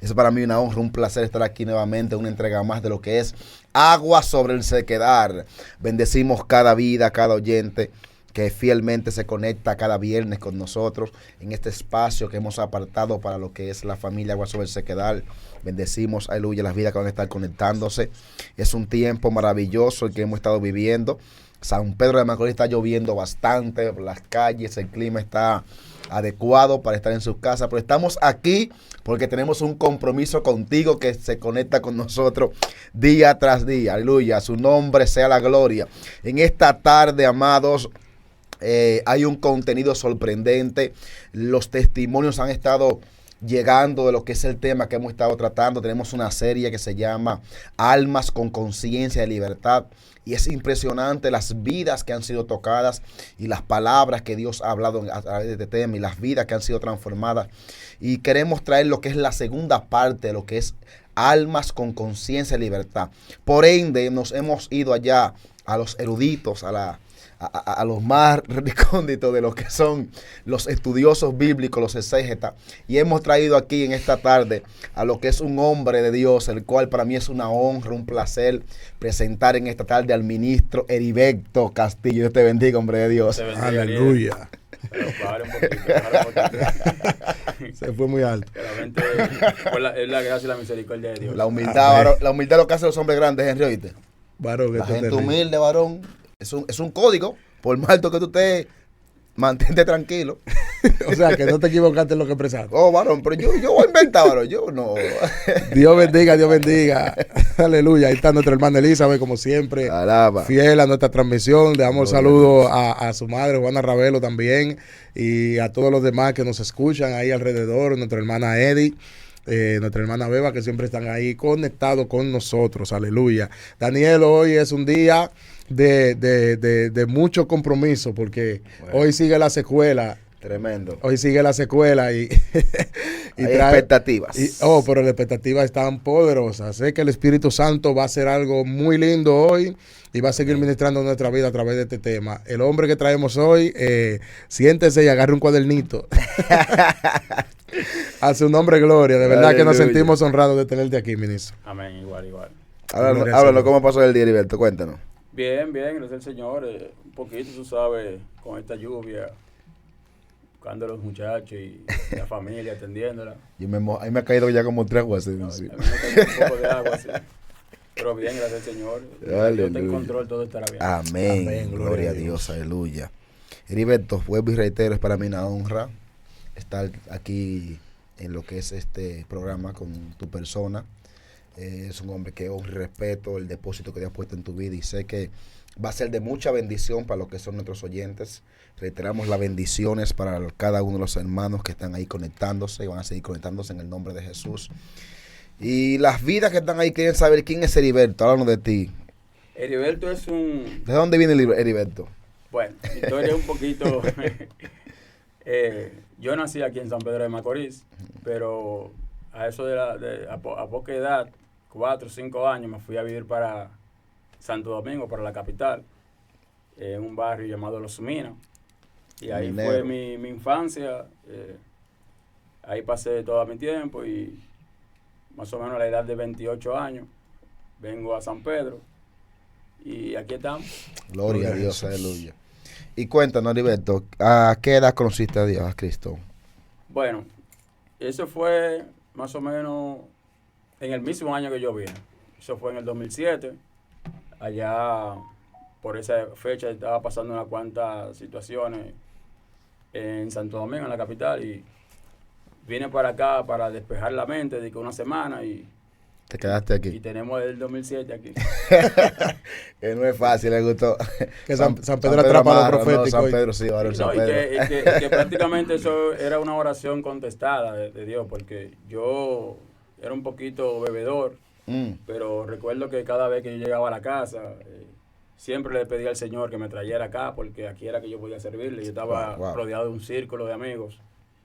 Es para mí una honra, un placer estar aquí nuevamente, una entrega más de lo que es Agua sobre el Sequedal. Bendecimos cada vida, cada oyente que fielmente se conecta cada viernes con nosotros en este espacio que hemos apartado para lo que es la familia Agua sobre el Sequedal. Bendecimos, aleluya, las vidas que van a estar conectándose. Es un tiempo maravilloso el que hemos estado viviendo. San Pedro de Macorís está lloviendo bastante, las calles, el clima está adecuado para estar en sus casas, pero estamos aquí porque tenemos un compromiso contigo que se conecta con nosotros día tras día. Aleluya, su nombre sea la gloria. En esta tarde, amados, hay un contenido sorprendente. Los testimonios han estado llegando de lo que es el tema que hemos estado tratando. Tenemos una serie que se llama Almas con Conciencia de Libertad. Y es impresionante las vidas que han sido tocadas y las palabras que Dios ha hablado a través de este tema y las vidas que han sido transformadas. Y queremos traer lo que es la segunda parte de lo que es Almas con Conciencia de Libertad. Por ende, nos hemos ido allá a los eruditos, a los más recónditos de lo que son los estudiosos bíblicos, los exégetas, y hemos traído aquí en esta tarde a lo que es un hombre de Dios, el cual para mí es una honra, un placer presentar en esta tarde al ministro Heriberto Castillo. Dios te bendiga, hombre de Dios. Aleluya. Pero bajar un poquito. Se fue muy alto. Realmente es la gracia y la misericordia de Dios. La humildad, varón, la humildad es lo que hacen los hombres grandes, Henry, ¿oíste? Varón, La gente humilde, varón, es un código. Por más alto que tú estés, mantente tranquilo. O sea, que no te equivocaste en lo que expresaste. Oh, varón, pero yo voy a inventar, varón. Yo no. Dios bendiga, Dios bendiga. Aleluya. Ahí está nuestra hermana Elizabeth, como siempre. Alaba. Fiel a nuestra transmisión. Le damos saludos a su madre, Juana Ravelo, también. Y a todos los demás que nos escuchan ahí alrededor. Nuestra hermana Eddie. Nuestra hermana Beba, que siempre están ahí conectados con nosotros. Aleluya. Daniel, hoy es un día de mucho compromiso, porque hoy sigue la secuela. Tremendo. Hoy sigue la secuela y hay expectativas. Pero las expectativas están poderosas. Sé que el Espíritu Santo va a hacer algo muy lindo hoy y va a seguir ministrando nuestra vida a través de este tema. El hombre que traemos hoy, siéntese y agarre un cuadernito. A su nombre, gloria. De verdad que nos sentimos honrados de tenerte aquí, ministro. Amén, igual. Háblanos, ¿cómo pasó el día, Heriberto? Cuéntanos. Bien, gracias al Señor. Un poquito, tú sabes, con esta lluvia, buscando a los muchachos y la familia, atendiéndola. A mí me ha caído ya como 3 aguas. A mí me cae un poco de agua, sí. Pero bien, gracias al Señor. Dios está en control, todo estará bien. Amén. Gloria a Dios, aleluya. Heriberto, vuelvo y reitero, es para mí una honra estar aquí en lo que es este programa con tu persona. Es un hombre que honra y respeto el depósito que Dios ha puesto en tu vida y sé que va a ser de mucha bendición para los que son nuestros oyentes. Reiteramos las bendiciones para cada uno de los hermanos que están ahí conectándose y van a seguir conectándose en el nombre de Jesús. Y las vidas que están ahí quieren saber quién es Heriberto. Háblanos de ti. Heriberto es un... ¿De dónde viene Heriberto? Bueno, mi historia es un poquito... yo nací aquí en San Pedro de Macorís, pero a eso a poca edad, 4 o 5 años, me fui a vivir para Santo Domingo, para la capital, en un barrio llamado Los Minas. Y ahí fue mi infancia. Ahí pasé todo mi tiempo y más o menos a la edad de 28 años vengo a San Pedro y aquí estamos. Gloria a Dios, aleluya. Y cuéntanos, Heriberto, ¿a qué edad conociste a Dios, a Cristo? Bueno, eso fue más o menos en el mismo año que yo vine. Eso fue en el 2007. Allá, por esa fecha, estaba pasando unas cuantas situaciones en Santo Domingo, en la capital, y vine para acá para despejar la mente de que una semana y... Te quedaste aquí. Y tenemos el 2007 aquí. Que no es fácil, le gustó. Que San Pedro atrapa lo profético. No, San Pedro, sí, varón, San Pedro. Y que prácticamente eso era una oración contestada de Dios, porque yo era un poquito bebedor, pero recuerdo que cada vez que yo llegaba a la casa, siempre le pedía al Señor que me trayera acá, porque aquí era que yo podía servirle. Yo estaba rodeado de un círculo de amigos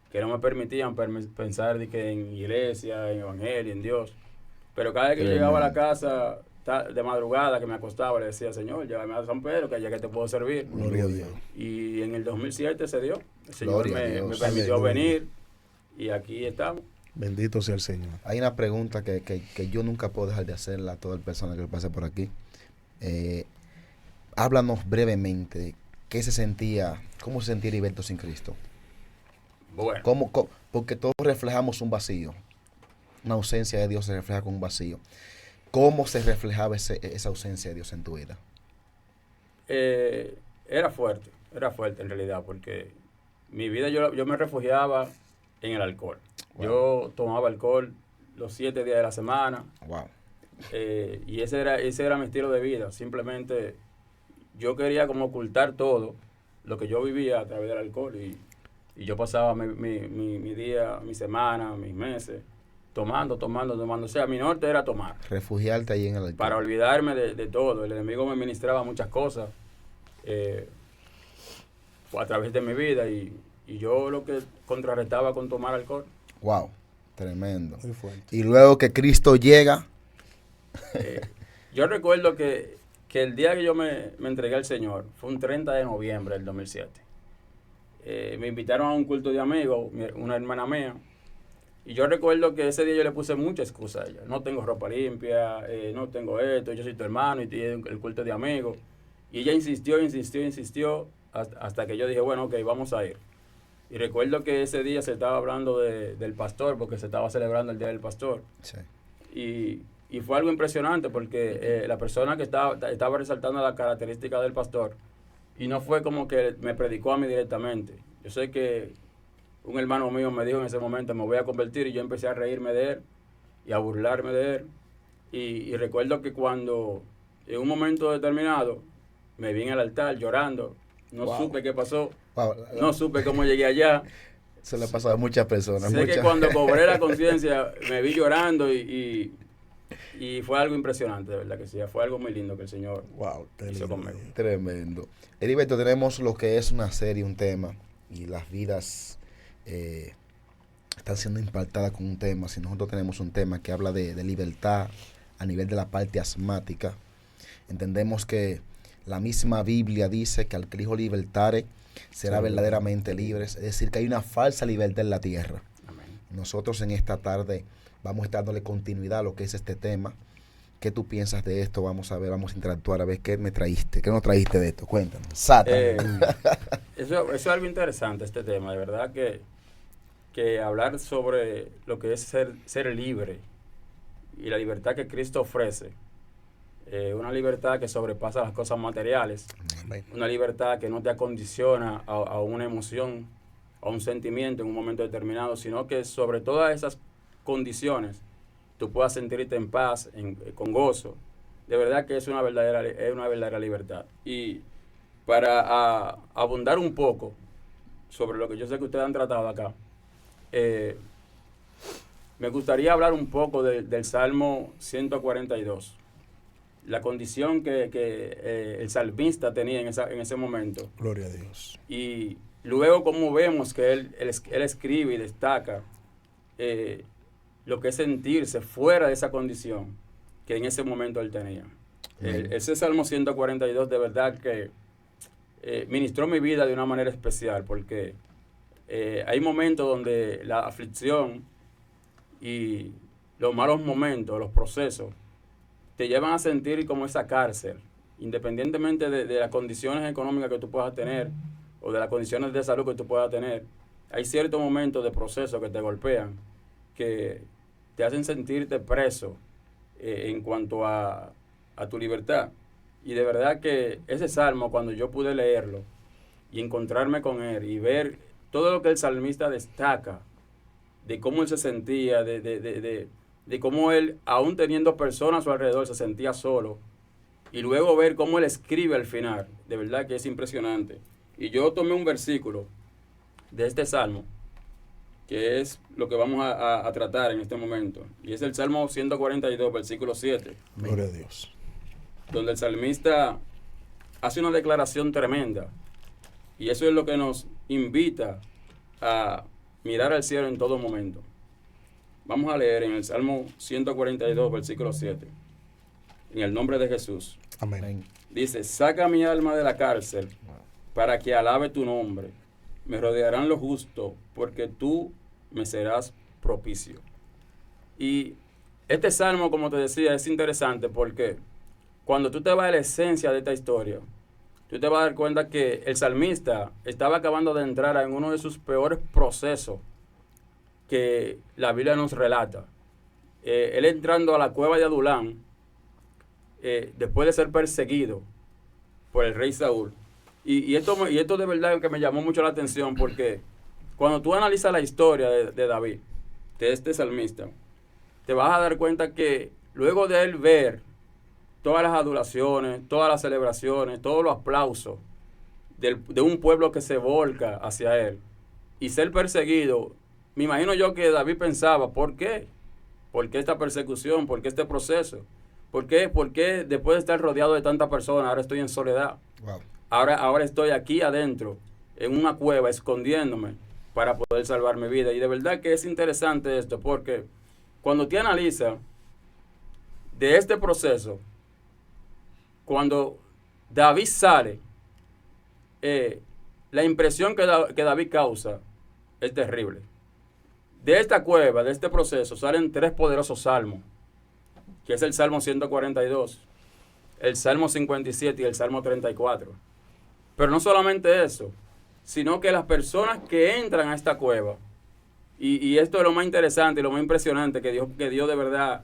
que no me permitían pensar de que en iglesia, en evangelio, en Dios. Pero cada vez que yo llegaba a la casa de madrugada, que me acostaba, le decía, Señor, llévame a San Pedro, que allá que te puedo servir. Gloria a Dios. Y en el 2007 se dio. El Señor me Dios. permitió venir y aquí estamos. Bendito sea el Señor. Hay una pregunta que yo nunca puedo dejar de hacerla a toda el persona que pase por aquí. Háblanos brevemente, cómo se sentía Heriberto sin Cristo? Bueno, Porque todos reflejamos un vacío. Una ausencia de Dios se refleja con un vacío. ¿Cómo se reflejaba esa ausencia de Dios en tu vida? era fuerte en realidad, porque mi vida yo me refugiaba en el alcohol. Wow. Yo tomaba alcohol los 7 días de la semana. Wow. Y ese era mi estilo de vida. Simplemente yo quería como ocultar todo lo que yo vivía a través del alcohol. Y yo pasaba mi día, mi semana, mis meses tomando. O sea, mi norte era tomar. Refugiarte ahí en el alcohol. Para olvidarme de todo. El enemigo me ministraba muchas cosas a través de mi vida. Y yo lo que contrarrestaba con tomar alcohol. Wow, tremendo. Muy fuerte. Y luego que Cristo llega. Yo recuerdo que el día que yo me entregué al Señor fue un 30 de noviembre del 2007. Me invitaron a un culto de amigos, una hermana mía, y yo recuerdo que ese día yo le puse mucha excusa a ella. No tengo ropa limpia, no tengo esto, yo soy tu hermano y el culto de amigos. Y ella insistió hasta que yo dije, bueno, ok, vamos a ir. Y recuerdo que ese día se estaba hablando del pastor, porque se estaba celebrando el Día del Pastor. Sí. Y fue algo impresionante porque la persona que estaba resaltando la característica del pastor, y no fue como que me predicó a mí directamente. Yo sé que un hermano mío me dijo en ese momento, me voy a convertir, y yo empecé a reírme de él y a burlarme de él. Y recuerdo que cuando en un momento determinado me vi en el altar llorando, no supe qué pasó, no supe cómo llegué allá. Eso le ha pasado a muchas personas. Sé que cuando cobré la conciencia me vi llorando y fue algo impresionante, de verdad que sí. Fue algo muy lindo que el Señor hizo conmigo. Tremendo. Heriberto, tenemos lo que es una serie, un tema, y las vidas están siendo impactadas con un tema. Si nosotros tenemos un tema que habla de libertad a nivel de la parte asmática, entendemos que la misma Biblia dice que al que el Hijo libertare será verdaderamente libre. Es decir, que hay una falsa libertad en la tierra. Amén. Nosotros en esta tarde vamos a estar dándole continuidad a lo que es este tema. ¿Qué tú piensas de esto? Vamos a ver, vamos a interactuar, a ver qué nos trajiste de esto. Cuéntanos. Eso es algo interesante, este tema. De verdad que hablar sobre lo que es ser libre y la libertad que Cristo ofrece. Una libertad que sobrepasa las cosas materiales. Amén. Una libertad que no te acondiciona a una emoción, a un sentimiento en un momento determinado, sino que sobre todas esas condiciones tú puedas sentirte en paz, con gozo. De verdad que es una verdadera libertad. Y para abundar un poco sobre lo que yo sé que ustedes han tratado acá, me gustaría hablar un poco del Salmo 142. La condición que el salmista tenía en ese momento. Gloria a Dios. Y luego como vemos que él escribe y destaca lo que es sentirse fuera de esa condición que en ese momento él tenía. Ese Salmo 142 de verdad que ministró mi vida de una manera especial, porque hay momentos donde la aflicción y los malos momentos, los procesos, te llevan a sentir como esa cárcel, independientemente de las condiciones económicas que tú puedas tener o de las condiciones de salud que tú puedas tener. Hay ciertos momentos de proceso que te golpean, que te hacen sentirte preso en cuanto a tu libertad. Y de verdad que ese salmo, cuando yo pude leerlo y encontrarme con él y ver todo lo que el salmista destaca, de cómo él se sentía, de cómo él, aún teniendo personas a su alrededor, se sentía solo, y luego ver cómo él escribe al final, de verdad que es impresionante. Y yo tomé un versículo de este salmo, que es lo que vamos a tratar en este momento, y es el Salmo 142, versículo 7. Gloria a Dios. Donde el salmista hace una declaración tremenda, y eso es lo que nos invita a mirar al cielo en todo momento. Vamos a leer en el Salmo 142, versículo 7. En el nombre de Jesús. Amén. Dice: saca mi alma de la cárcel para que alabe tu nombre. Me rodearán los justos porque tú me serás propicio. Y este salmo, como te decía, es interesante porque cuando tú te vas a la esencia de esta historia, tú te vas a dar cuenta que el salmista estaba acabando de entrar en uno de sus peores procesos que la Biblia nos relata. Él entrando a la cueva de Adulán, después de ser perseguido por el rey Saúl. Y esto de verdad que me llamó mucho la atención porque cuando tú analizas la historia de David, de este salmista, te vas a dar cuenta que luego de él ver todas las adulaciones, todas las celebraciones, todos los aplausos de un pueblo que se volca hacia él y ser perseguido, me imagino yo que David pensaba, ¿por qué? ¿Por qué esta persecución? ¿Por qué este proceso? ¿Por qué después de estar rodeado de tantas personas, ahora estoy en soledad? Wow. Ahora estoy aquí adentro, en una cueva, escondiéndome para poder salvar mi vida. Y de verdad que es interesante esto, porque cuando te analizas de este proceso, cuando David sale, la impresión que David causa es terrible. De esta cueva, de este proceso, salen 3 poderosos salmos, que es el Salmo 142, el Salmo 57 y el Salmo 34. Pero no solamente eso, sino que las personas que entran a esta cueva, y esto es lo más interesante y lo más impresionante que Dios de verdad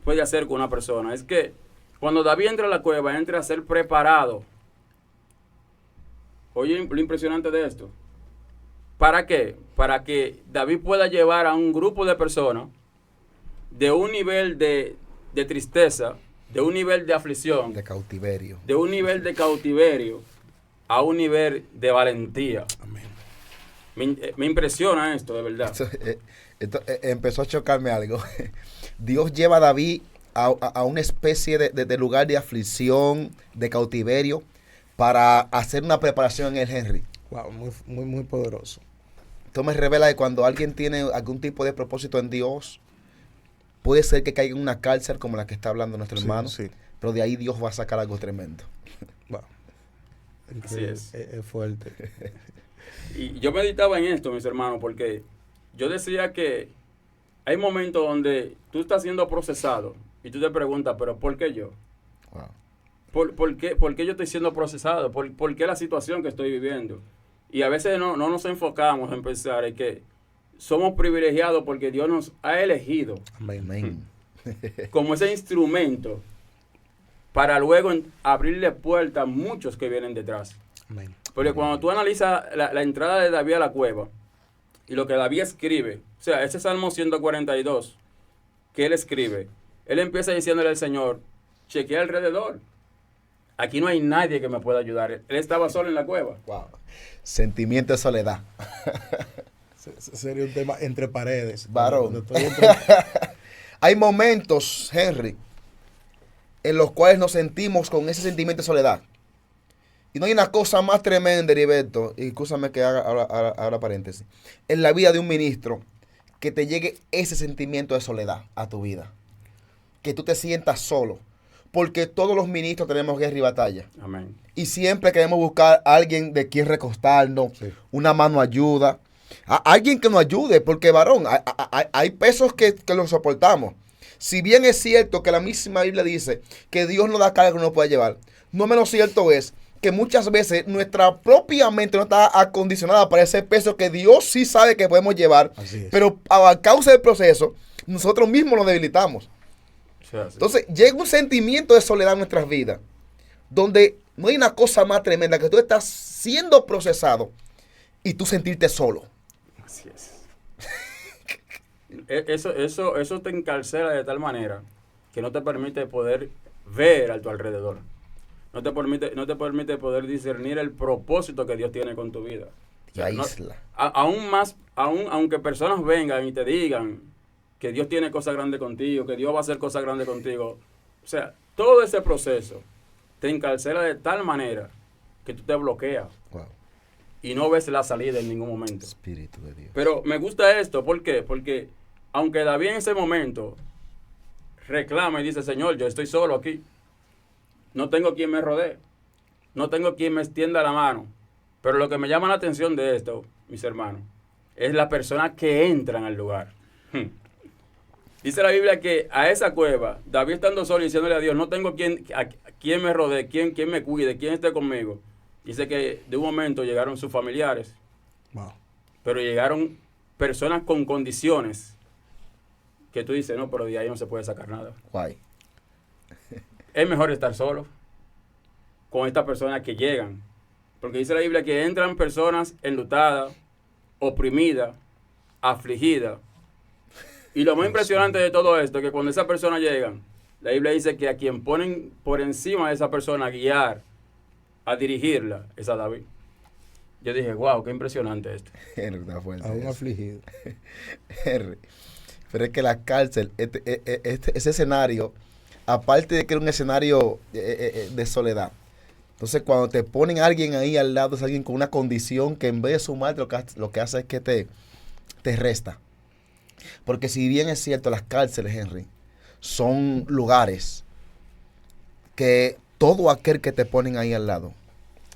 puede hacer con una persona, es que cuando David entra a la cueva, entra a ser preparado. Oye, lo impresionante de esto. ¿Para qué? Para que David pueda llevar a un grupo de personas de un nivel de tristeza, de un nivel de aflicción, De cautiverio. de un nivel de cautiverio, a un nivel de valentía. Amén. Me impresiona esto, de verdad. Esto, empezó a chocarme algo. Dios lleva a David a una especie de lugar de aflicción, de cautiverio, para hacer una preparación en el Henry. Wow, muy poderoso. Esto me revela que cuando alguien tiene algún tipo de propósito en Dios, puede ser que caiga en una cárcel como la que está hablando nuestro hermano, Sí. pero de ahí Dios va a sacar algo tremendo. Wow. Así es. Es fuerte. Y yo meditaba en esto, mis hermanos, porque yo decía que hay momentos donde tú estás siendo procesado y tú te preguntas, ¿pero por qué yo? Wow. ¿Por qué yo estoy siendo procesado? ¿Por qué la situación que estoy viviendo? Y a veces no nos enfocamos en pensar en que somos privilegiados porque Dios nos ha elegido Amén. como ese instrumento para luego abrirle puertas a muchos que vienen detrás. Amén. Porque cuando tú analizas la entrada de David a la cueva y lo que David escribe, o sea, ese Salmo 142 que él escribe, él empieza diciéndole al Señor, chequea alrededor. Aquí no hay nadie que me pueda ayudar. Él estaba solo en la cueva. Wow. Sentimiento de soledad. Sería un tema entre paredes. Varón. Cuando estoy Hay momentos, Henry, en los cuales nos sentimos con ese sentimiento de soledad. Y no hay una cosa más tremenda, Heriberto, y escúchame que haga paréntesis, en la vida de un ministro, que te llegue ese sentimiento de soledad a tu vida. Que tú te sientas solo. Porque todos los ministros tenemos guerra y batalla. Amén. Y siempre queremos buscar a alguien de quien recostarnos, Sí. una mano ayuda, a alguien que nos ayude, porque varón, hay pesos que los soportamos. Si bien es cierto que la misma Biblia dice que Dios nos da carga que no puede llevar, no menos cierto es que muchas veces nuestra propia mente no está acondicionada para ese peso que Dios sí sabe que podemos llevar, Así es. pero a causa del proceso, nosotros mismos nos debilitamos. O sea, sí. Entonces llega un sentimiento de soledad en nuestras vidas, donde no hay una cosa más tremenda que tú estás siendo procesado y tú sentirte solo. Así es. Eso te encarcela de tal manera que no te permite poder ver a tu alrededor. No te permite poder discernir el propósito que Dios tiene con tu vida. O sea, La isla. Aunque personas vengan y te digan que Dios tiene cosas grandes contigo, que Dios va a hacer cosas grandes contigo. O sea, todo ese proceso te encarcela de tal manera que tú te bloqueas Wow. y no ves la salida en ningún momento. Espíritu de Dios. Pero me gusta esto, ¿por qué? Porque aunque David en ese momento reclama y dice, Señor, yo estoy solo aquí, no tengo quien me rodee, no tengo quien me extienda la mano. Pero lo que me llama la atención de esto, mis hermanos, es las personas que entran al lugar. Dice la Biblia que a esa cueva, David estando solo y diciéndole a Dios, no tengo quien me rodee, quien me cuide, quien esté conmigo. Dice que de un momento llegaron sus familiares, Wow. pero llegaron personas con condiciones que tú dices, no, pero de ahí no se puede sacar nada. Guay. Es mejor estar solo con estas personas que llegan. Porque dice la Biblia que entran personas enlutadas, oprimidas, afligidas. Y lo más impresionante de todo esto es que cuando esas personas llegan, la Biblia dice que a quien ponen por encima de esa persona a guiar, a dirigirla, es a David. Yo dije, wow, qué impresionante esto. Henry, está fuerte A un eso. afligido. Henry. Pero es que la cárcel, ese escenario, aparte de que era un escenario de soledad, entonces cuando te ponen a alguien ahí al lado, es alguien con una condición que en vez de sumarte, lo que hace es que te resta. Porque si bien es cierto, las cárceles, Henry, son lugares que todo aquel que te ponen ahí al lado,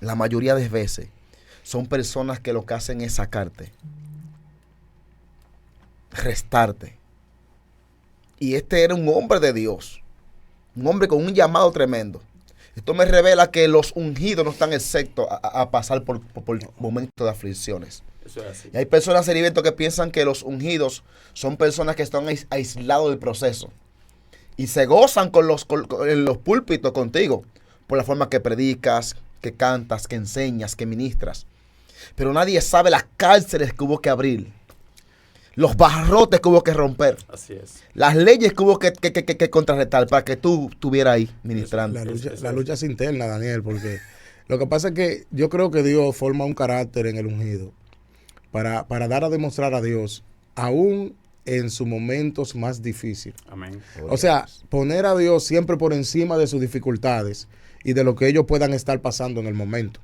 la mayoría de veces, son personas que lo que hacen es sacarte, restarte. Y este era un hombre de Dios, un hombre con un llamado tremendo. Esto me revela que los ungidos no están exentos a pasar por momentos de aflicciones. Eso es así. Y hay personas, Heriberto, que piensan que los ungidos son personas que están aislados del proceso. Y se gozan en los púlpitos contigo por la forma que predicas, que cantas, que enseñas, que ministras. Pero nadie sabe las cárceles que hubo que abrir, los barrotes que hubo que romper, Así es. las leyes que hubo que contrarrestar para que tú estuvieras ahí ministrando. La lucha es interna, Daniel, porque lo que pasa es que yo creo que Dios forma un carácter en el ungido para dar a demostrar a Dios, aún en sus momentos más difíciles. Amén. O sea, poner a Dios siempre por encima de sus dificultades y de lo que ellos puedan estar pasando en el momento.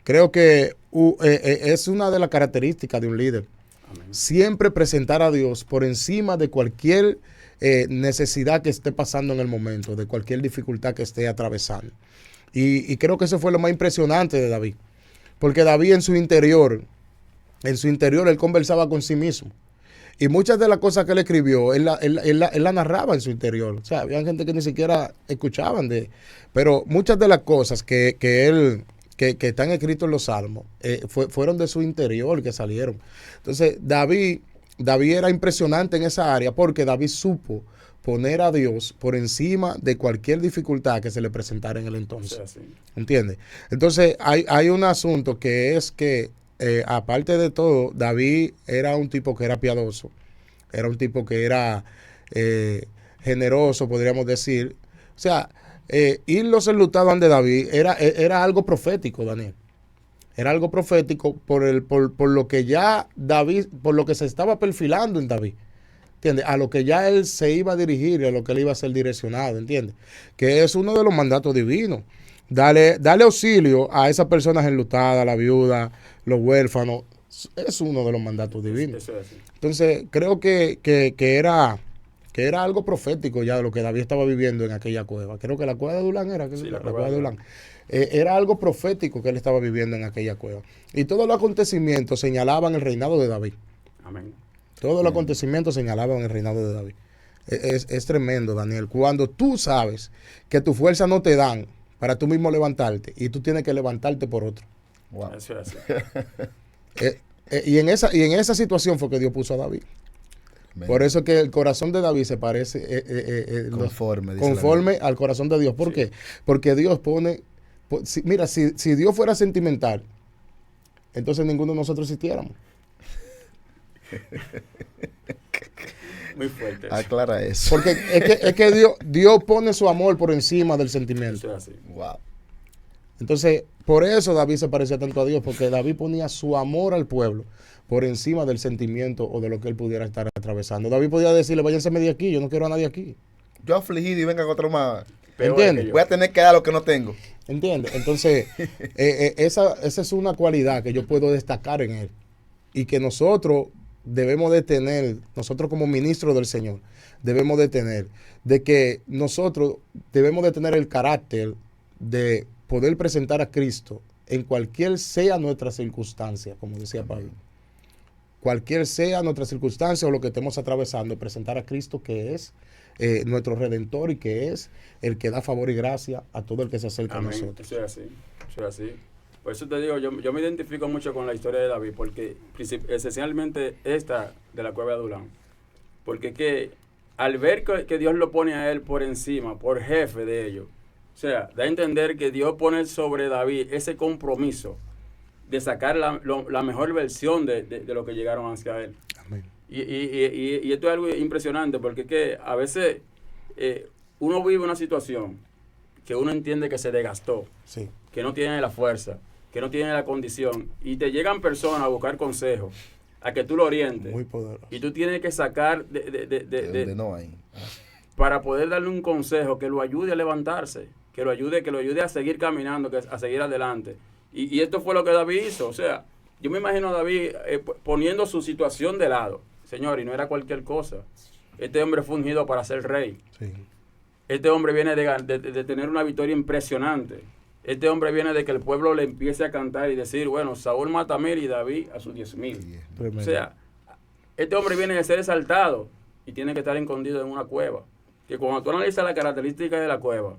Creo que es una de las características de un líder. Amén. Siempre presentar a Dios por encima de cualquier necesidad que esté pasando en el momento, de cualquier dificultad que esté atravesando. Y creo que eso fue lo más impresionante de David. Porque David en su interior, él conversaba con sí mismo. Y muchas de las cosas que él escribió, él la narraba en su interior. O sea, había gente que ni siquiera escuchaban de... Pero muchas de las cosas que están escritos en los salmos fueron de su interior que salieron. Entonces, David era impresionante en esa área porque David supo poner a Dios por encima de cualquier dificultad que se le presentara en el entonces. Eso es así. ¿Entiendes? Entonces, hay un asunto que es que aparte de todo, David era un tipo que era piadoso, era un tipo que era generoso, podríamos decir. O sea, ir los enlutados ante David era algo profético, Daniel. Era algo profético por lo que ya David, por lo que se estaba perfilando en David. ¿Entiendes? A lo que ya él se iba a dirigir, a lo que él iba a ser direccionado, ¿entiendes? Que es uno de los mandatos divinos. Dale auxilio a esas personas enlutadas, la viuda, los huérfanos. Es uno de los mandatos divinos. Eso es así. Entonces, creo que era algo profético ya de lo que David estaba viviendo en aquella cueva. Creo que la cueva de Adulán era. Sí, la cueva de Adulán. Era algo profético que él estaba viviendo en aquella cueva. Y todos los acontecimientos señalaban el reinado de David. Amén. Todos los acontecimientos señalaban el reinado de David. Es tremendo, Daniel. Cuando tú sabes que tu fuerza no te dan para tú mismo levantarte y tú tienes que levantarte por otro. Wow. Eso es así. Y en esa situación fue que Dios puso a David. Amén. Por eso que el corazón de David se parece conforme al corazón de Dios. ¿Por qué? Porque Dios pone... Mira, si Dios fuera sentimental, entonces ninguno de nosotros existiéramos. Muy fuerte. Aclara eso. Porque es que Dios pone su amor por encima del sentimiento. Eso es así. Wow. Entonces, por eso David se parecía tanto a Dios, porque David ponía su amor al pueblo por encima del sentimiento o de lo que él pudiera estar atravesando. David podía decirle, váyanse de aquí, yo no quiero a nadie aquí. Yo afligido y venga otro más. Peor ¿Entiendes? que yo. Voy a tener que dar lo que no tengo. ¿Entiendes? Entonces, esa es una cualidad que yo puedo destacar en él y que nosotros debemos de tener, nosotros como ministros del Señor, debemos de tener, de que nosotros debemos de tener el carácter de poder presentar a Cristo en cualquier sea nuestra circunstancia, como decía Pablo. cualquier sea nuestra circunstancia o lo que estemos atravesando, presentar a Cristo, que es nuestro Redentor y que es el que da favor y gracia a todo el que se acerca Amén. a nosotros. Eso es así, eso es así. Por eso te digo, yo me identifico mucho con la historia de David, porque esencialmente esta de la cueva de Adulán. Porque que al ver que Dios lo pone a él por encima, por jefe de ellos, o sea, da a entender que Dios pone sobre David ese compromiso de sacar la mejor versión de lo que llegaron hacia él. Amén. Y esto es algo impresionante, porque que a veces uno vive una situación que uno entiende que se desgastó, Sí. que no tiene la fuerza, que no tiene la condición, y te llegan personas a buscar consejos, a que tú lo orientes, Muy poderoso. y tú tienes que sacar Donde no hay. para poder darle un consejo que lo ayude a levantarse, que lo ayude a seguir caminando, a seguir adelante. Y esto fue lo que David hizo. O sea, yo me imagino a David poniendo su situación de lado. Señor, y no era cualquier cosa. Este hombre fue ungido para ser rey. Sí. Este hombre viene de tener una victoria impresionante. Este hombre viene de que el pueblo le empiece a cantar y decir, bueno, Saúl mata a 1000 y David a sus 10,000. Tremendo. O sea, este hombre viene de ser exaltado y tiene que estar escondido en una cueva. Que cuando tú analizas las características de la cueva,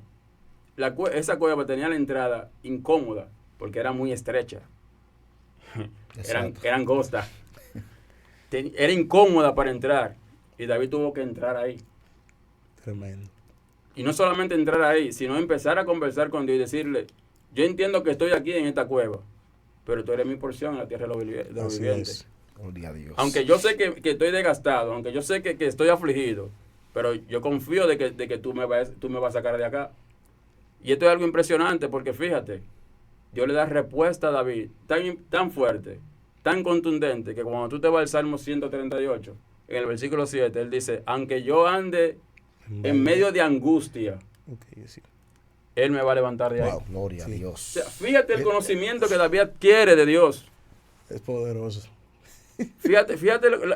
esa cueva tenía la entrada incómoda porque era muy estrecha. Eran angostas. Era incómoda para entrar y David tuvo que entrar ahí. Tremendo. Y no solamente entrar ahí, sino empezar a conversar con Dios y decirle, yo entiendo que estoy aquí en esta cueva, pero tú eres mi porción en la tierra de los Así vivientes. es. Gloria a Dios. Aunque yo sé que estoy desgastado, aunque yo sé que estoy afligido, pero yo confío de que tú me vas a sacar de acá. Y esto es algo impresionante porque fíjate, Dios le da respuesta a David tan fuerte, tan contundente, que cuando tú te vas al Salmo 138, en el versículo 7, él dice, aunque yo ande en medio de angustia, Okay, sí. él me va a levantar de ahí. Wow, gloria a Sí. O Dios. sea, fíjate el conocimiento que David adquiere de Dios. Es poderoso. Fíjate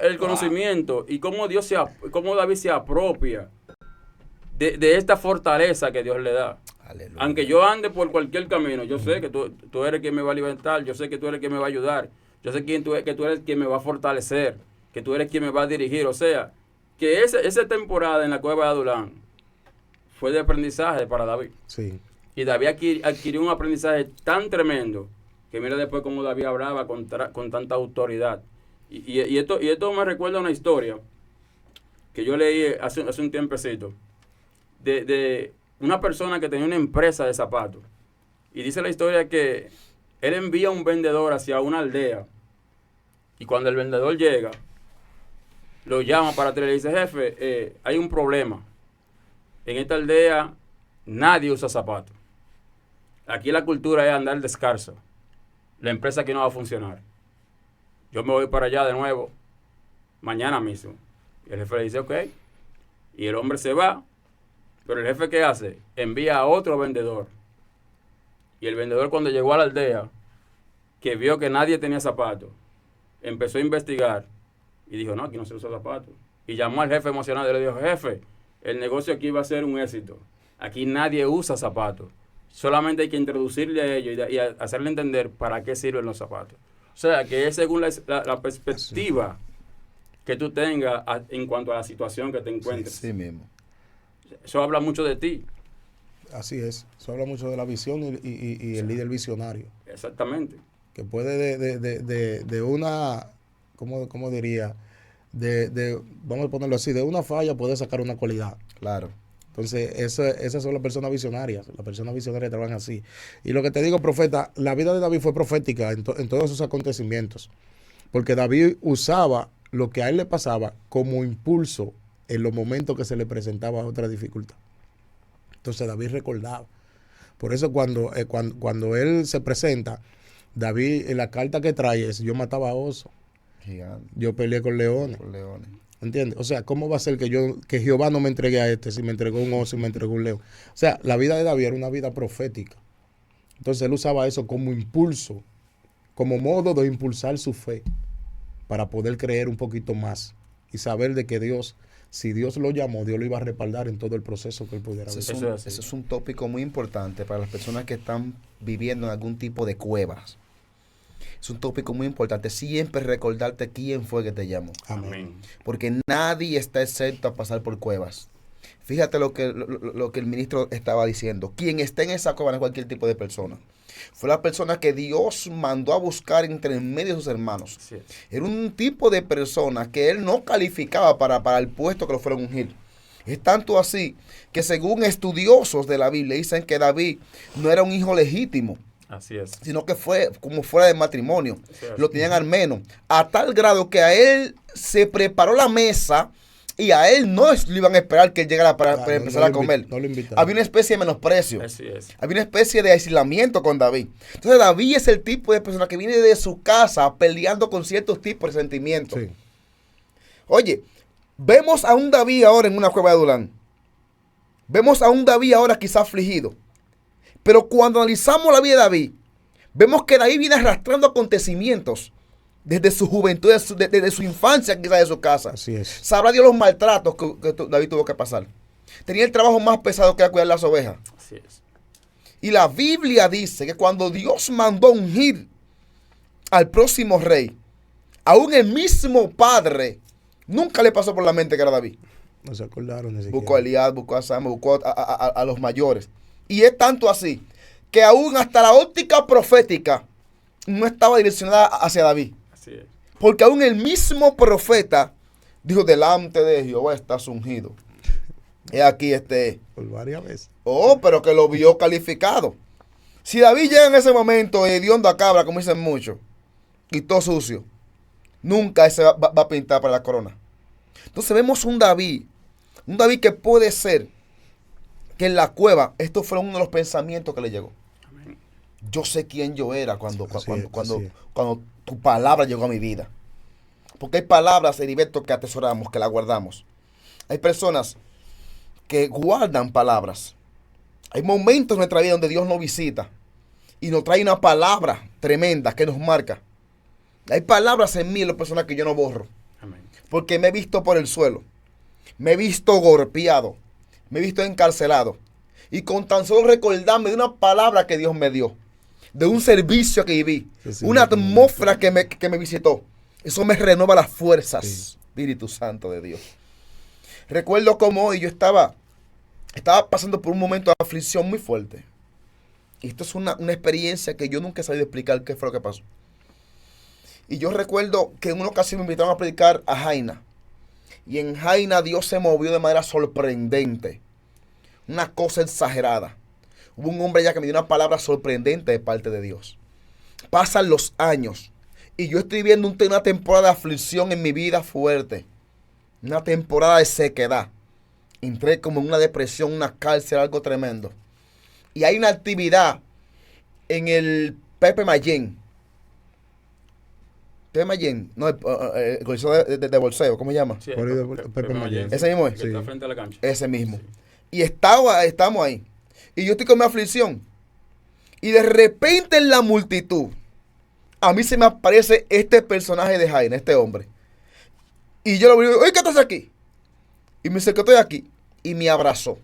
el conocimiento y cómo David se apropia de esta fortaleza que Dios le da. Aleluya. Aunque yo ande por cualquier camino, yo sé que tú eres quien me va a alimentar, yo sé que tú eres quien me va a ayudar, yo sé que tú eres quien me va a fortalecer, que tú eres quien me va a dirigir. O sea, que esa temporada en la cueva de Adulán fue de aprendizaje para David. Sí. Y David adquirió un aprendizaje tan tremendo que mira después cómo David hablaba con tanta autoridad. Y esto me recuerda una historia que yo leí hace un tiempecito de una persona que tenía una empresa de zapatos. Y dice la historia que él envía un vendedor hacia una aldea. Y cuando el vendedor llega, lo llama para atrás y le dice, jefe, hay un problema. En esta aldea nadie usa zapatos. Aquí la cultura es andar descalzo. La empresa aquí no va a funcionar. Yo me voy para allá de nuevo, mañana mismo. Y el jefe le dice, ok. Y el hombre se va. Pero el jefe, ¿qué hace? Envía a otro vendedor. Y el vendedor, cuando llegó a la aldea, que vio que nadie tenía zapatos, empezó a investigar y dijo, no, aquí no se usa zapatos. Y llamó al jefe emocionado y le dijo, jefe, el negocio aquí va a ser un éxito. Aquí nadie usa zapatos. Solamente hay que introducirle a ellos y hacerle entender para qué sirven los zapatos. O sea, que es según la perspectiva que tú tengas en cuanto a la situación que te encuentres. Sí mismo. Eso habla mucho de ti. Así es. Eso habla mucho de la visión y el líder visionario. Exactamente. Que puede de una, ¿cómo diría? Vamos a ponerlo así, de una falla puede sacar una cualidad. Claro. Entonces, esas son las personas visionarias. Las personas visionarias trabajan así. Y lo que te digo, profeta, la vida de David fue profética en todos esos acontecimientos. Porque David usaba lo que a él le pasaba como impulso en los momentos que se le presentaba otra dificultad. Entonces, David recordaba. Por eso, cuando él se presenta, David, en la carta que trae es, yo mataba a osos. Gigante. Yo peleé con leones. Con leones. ¿Entiendes? O sea, ¿cómo va a ser que Jehová no me entregue a este si me entregó un oso y me entregó un león? O sea, la vida de David era una vida profética. Entonces él usaba eso como impulso, como modo de impulsar su fe para poder creer un poquito más y saber de que Dios, si Dios lo llamó, Dios lo iba a respaldar en todo el proceso que él pudiera vivir. Ese es un tópico muy importante para las personas que están viviendo en algún tipo de cuevas. Es un tópico muy importante. Siempre recordarte quién fue que te llamó. Amén. Porque nadie está exento a pasar por cuevas. Fíjate lo que el ministro estaba diciendo. Quien está en esa cueva no es cualquier tipo de persona. Fue la persona que Dios mandó a buscar entre en medio de sus hermanos. Sí. Era un tipo de persona que él no calificaba para el puesto que lo fueron a ungir. Es tanto así que según estudiosos de la Biblia dicen que David no era un hijo legítimo, Así es. sino que fue como fuera de matrimonio. Sí, Lo tenían al menos. A tal grado que a él se preparó la mesa y a él no le iban a esperar que él llegara para empezar a comer. No lo invitaron. Había una especie de menosprecio. Así es. Había una especie de aislamiento con David. Entonces David es el tipo de persona que viene de su casa peleando con ciertos tipos de sentimientos. Sí. Oye, vemos a un David ahora en una cueva de Adulán. Vemos a un David ahora quizá afligido. Pero cuando analizamos la vida de David, vemos que David viene arrastrando acontecimientos desde su juventud, desde su infancia, quizás de su casa. Así es. Sabrá Dios los maltratos que David tuvo que pasar. Tenía el trabajo más pesado que era cuidar las ovejas. Así es. Y la Biblia dice que cuando Dios mandó ungir al próximo rey, aún el mismo padre nunca le pasó por la mente que era David. No se acordaron ni siquiera. Buscó a Eliad, buscó a Sam, buscó a los mayores. Y es tanto así que aún hasta la óptica profética no estaba direccionada hacia David. Así es. Porque aún el mismo profeta dijo, delante de Jehová estás ungido. He aquí Por varias veces. Oh, pero que lo vio calificado. Si David llega en ese momento hediondo a cabra, como dicen muchos, y todo sucio, nunca ese va a pintar para la corona. Entonces vemos un David que puede ser que en la cueva, esto fue uno de los pensamientos que le llegó. Amén. Yo sé quién yo era cuando Así es. cuando tu palabra llegó a mi vida. Porque hay palabras, Heriberto, que atesoramos, que la guardamos. Hay personas que guardan palabras. Hay momentos en nuestra vida donde Dios nos visita y nos trae una palabra tremenda que nos marca. Hay palabras en mí, en las personas que yo no borro. Amén. Porque me he visto por el suelo. Me he visto golpeado. Me he visto encarcelado. Y con tan solo recordarme de una palabra que Dios me dio. De un servicio que viví. Sí, Una atmósfera que me visitó. Eso me renueva las fuerzas. Sí. Espíritu Santo de Dios. Recuerdo como hoy yo estaba pasando por un momento de aflicción muy fuerte. Y esto es una experiencia que yo nunca he sabido explicar qué fue lo que pasó. Y yo recuerdo que en una ocasión me invitaron a predicar a Jaina. Y en Jaina Dios se movió de manera sorprendente. Una cosa exagerada. Hubo un hombre ya que me dio una palabra sorprendente de parte de Dios. Pasan los años. Y yo estoy viendo una temporada de aflicción en mi vida fuerte. Una temporada de sequedad. Entré como en una depresión, una cárcel, algo tremendo. Y hay una actividad en el Pepe Mayén. Pepe Mayén, no, el coliseo de bolseo, ¿cómo se llama? Sí, Por ahí de Pepe Pepe Mayén. ¿Ese mismo es? Que está Sí. frente a la cancha. Ese mismo. Sí. Y estamos ahí. Y yo estoy con mi aflicción. Y de repente en la multitud, a mí se me aparece este personaje de Jaina, este hombre. Y yo lo veo y digo, oye, ¿qué estás aquí? Y me dice que estoy aquí. Y me abrazó.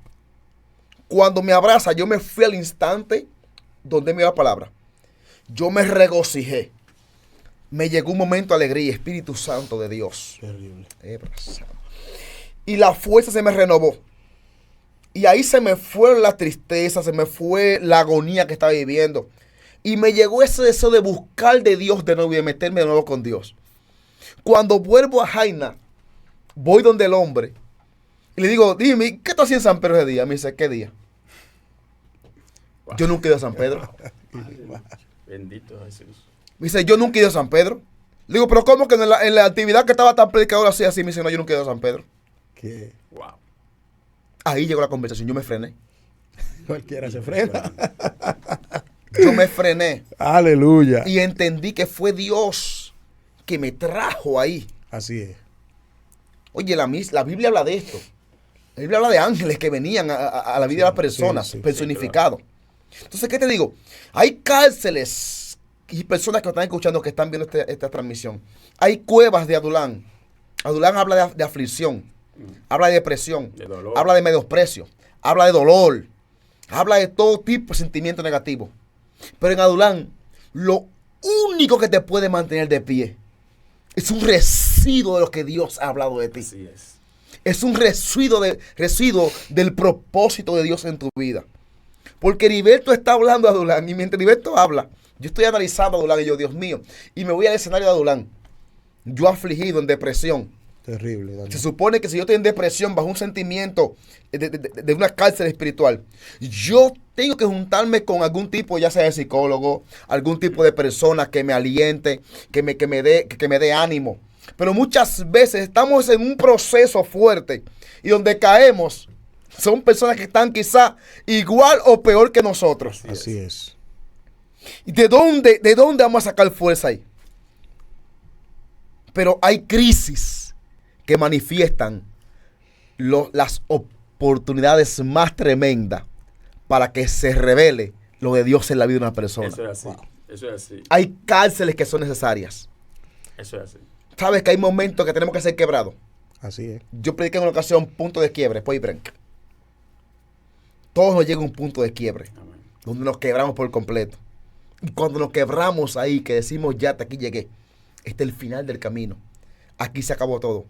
Cuando me abraza, yo me fui al instante donde me dio la palabra. Yo me regocijé. Me llegó un momento de alegría, Espíritu Santo de Dios. Terrible. Y la fuerza se me renovó. Y ahí se me fue la tristeza, se me fue la agonía que estaba viviendo. Y me llegó ese deseo de buscar de Dios de nuevo y de meterme de nuevo con Dios. Cuando vuelvo a Jaina, voy donde el hombre. Y le digo, dime, ¿qué tú hacías en San Pedro ese día? Me dice, ¿qué día? Yo nunca he ido a San Pedro. Bendito Jesús. Me dice, yo nunca he ido a San Pedro. Le digo, pero ¿cómo que en la actividad que estaba tan predicador así? Me dice, no, yo nunca he ido a San Pedro. Que Wow. Ahí llegó la conversación, yo me frené. cualquiera se frena. Yo me frené Aleluya. y entendí que fue Dios que me trajo ahí. Así es. Oye, la Biblia habla de esto. La Biblia habla de ángeles que venían a la vida de las personas, sí, personificados. Entonces, ¿qué te digo? Hay cárceles y personas que están escuchando, que están viendo esta transmisión. Hay cuevas de Adulán. Adulán habla de aflicción, habla de depresión, De dolor. habla de menosprecio, habla de dolor, habla de todo tipo de sentimiento negativo. Pero en Adulán, lo único que te puede mantener de pie es un residuo de lo que Dios ha hablado de ti. Así es. Es un residuo del propósito de Dios en tu vida. Porque Heriberto está hablando a Adulán, y mientras Heriberto habla, yo estoy analizando a Adulán y yo, Dios mío, y me voy al escenario de Adulán. Yo afligido, en depresión. Terrible, Daniel. Se supone que si yo estoy en depresión, bajo un sentimiento de una cárcel espiritual, yo tengo que juntarme con algún tipo, ya sea de psicólogo, algún tipo de persona que me aliente, que me dé ánimo. Pero muchas veces estamos en un proceso fuerte y donde caemos son personas que están quizá igual o peor que nosotros. Así es. ¿Y de dónde vamos a sacar fuerza ahí? Pero hay crisis que manifiestan las oportunidades más tremendas para que se revele lo de Dios en la vida de una persona. Eso es así. Wow. Eso es así. Hay cárceles que son necesarias. Eso es así. ¿Sabes que hay momentos que tenemos que ser quebrados? Así es. Yo prediqué en una ocasión punto de quiebre, point break. Todos nos llega un punto de quiebre. Amén. Donde nos quebramos por completo. Y cuando nos quebramos ahí, que decimos ya hasta aquí llegué, este es el final del camino. Aquí se acabó todo.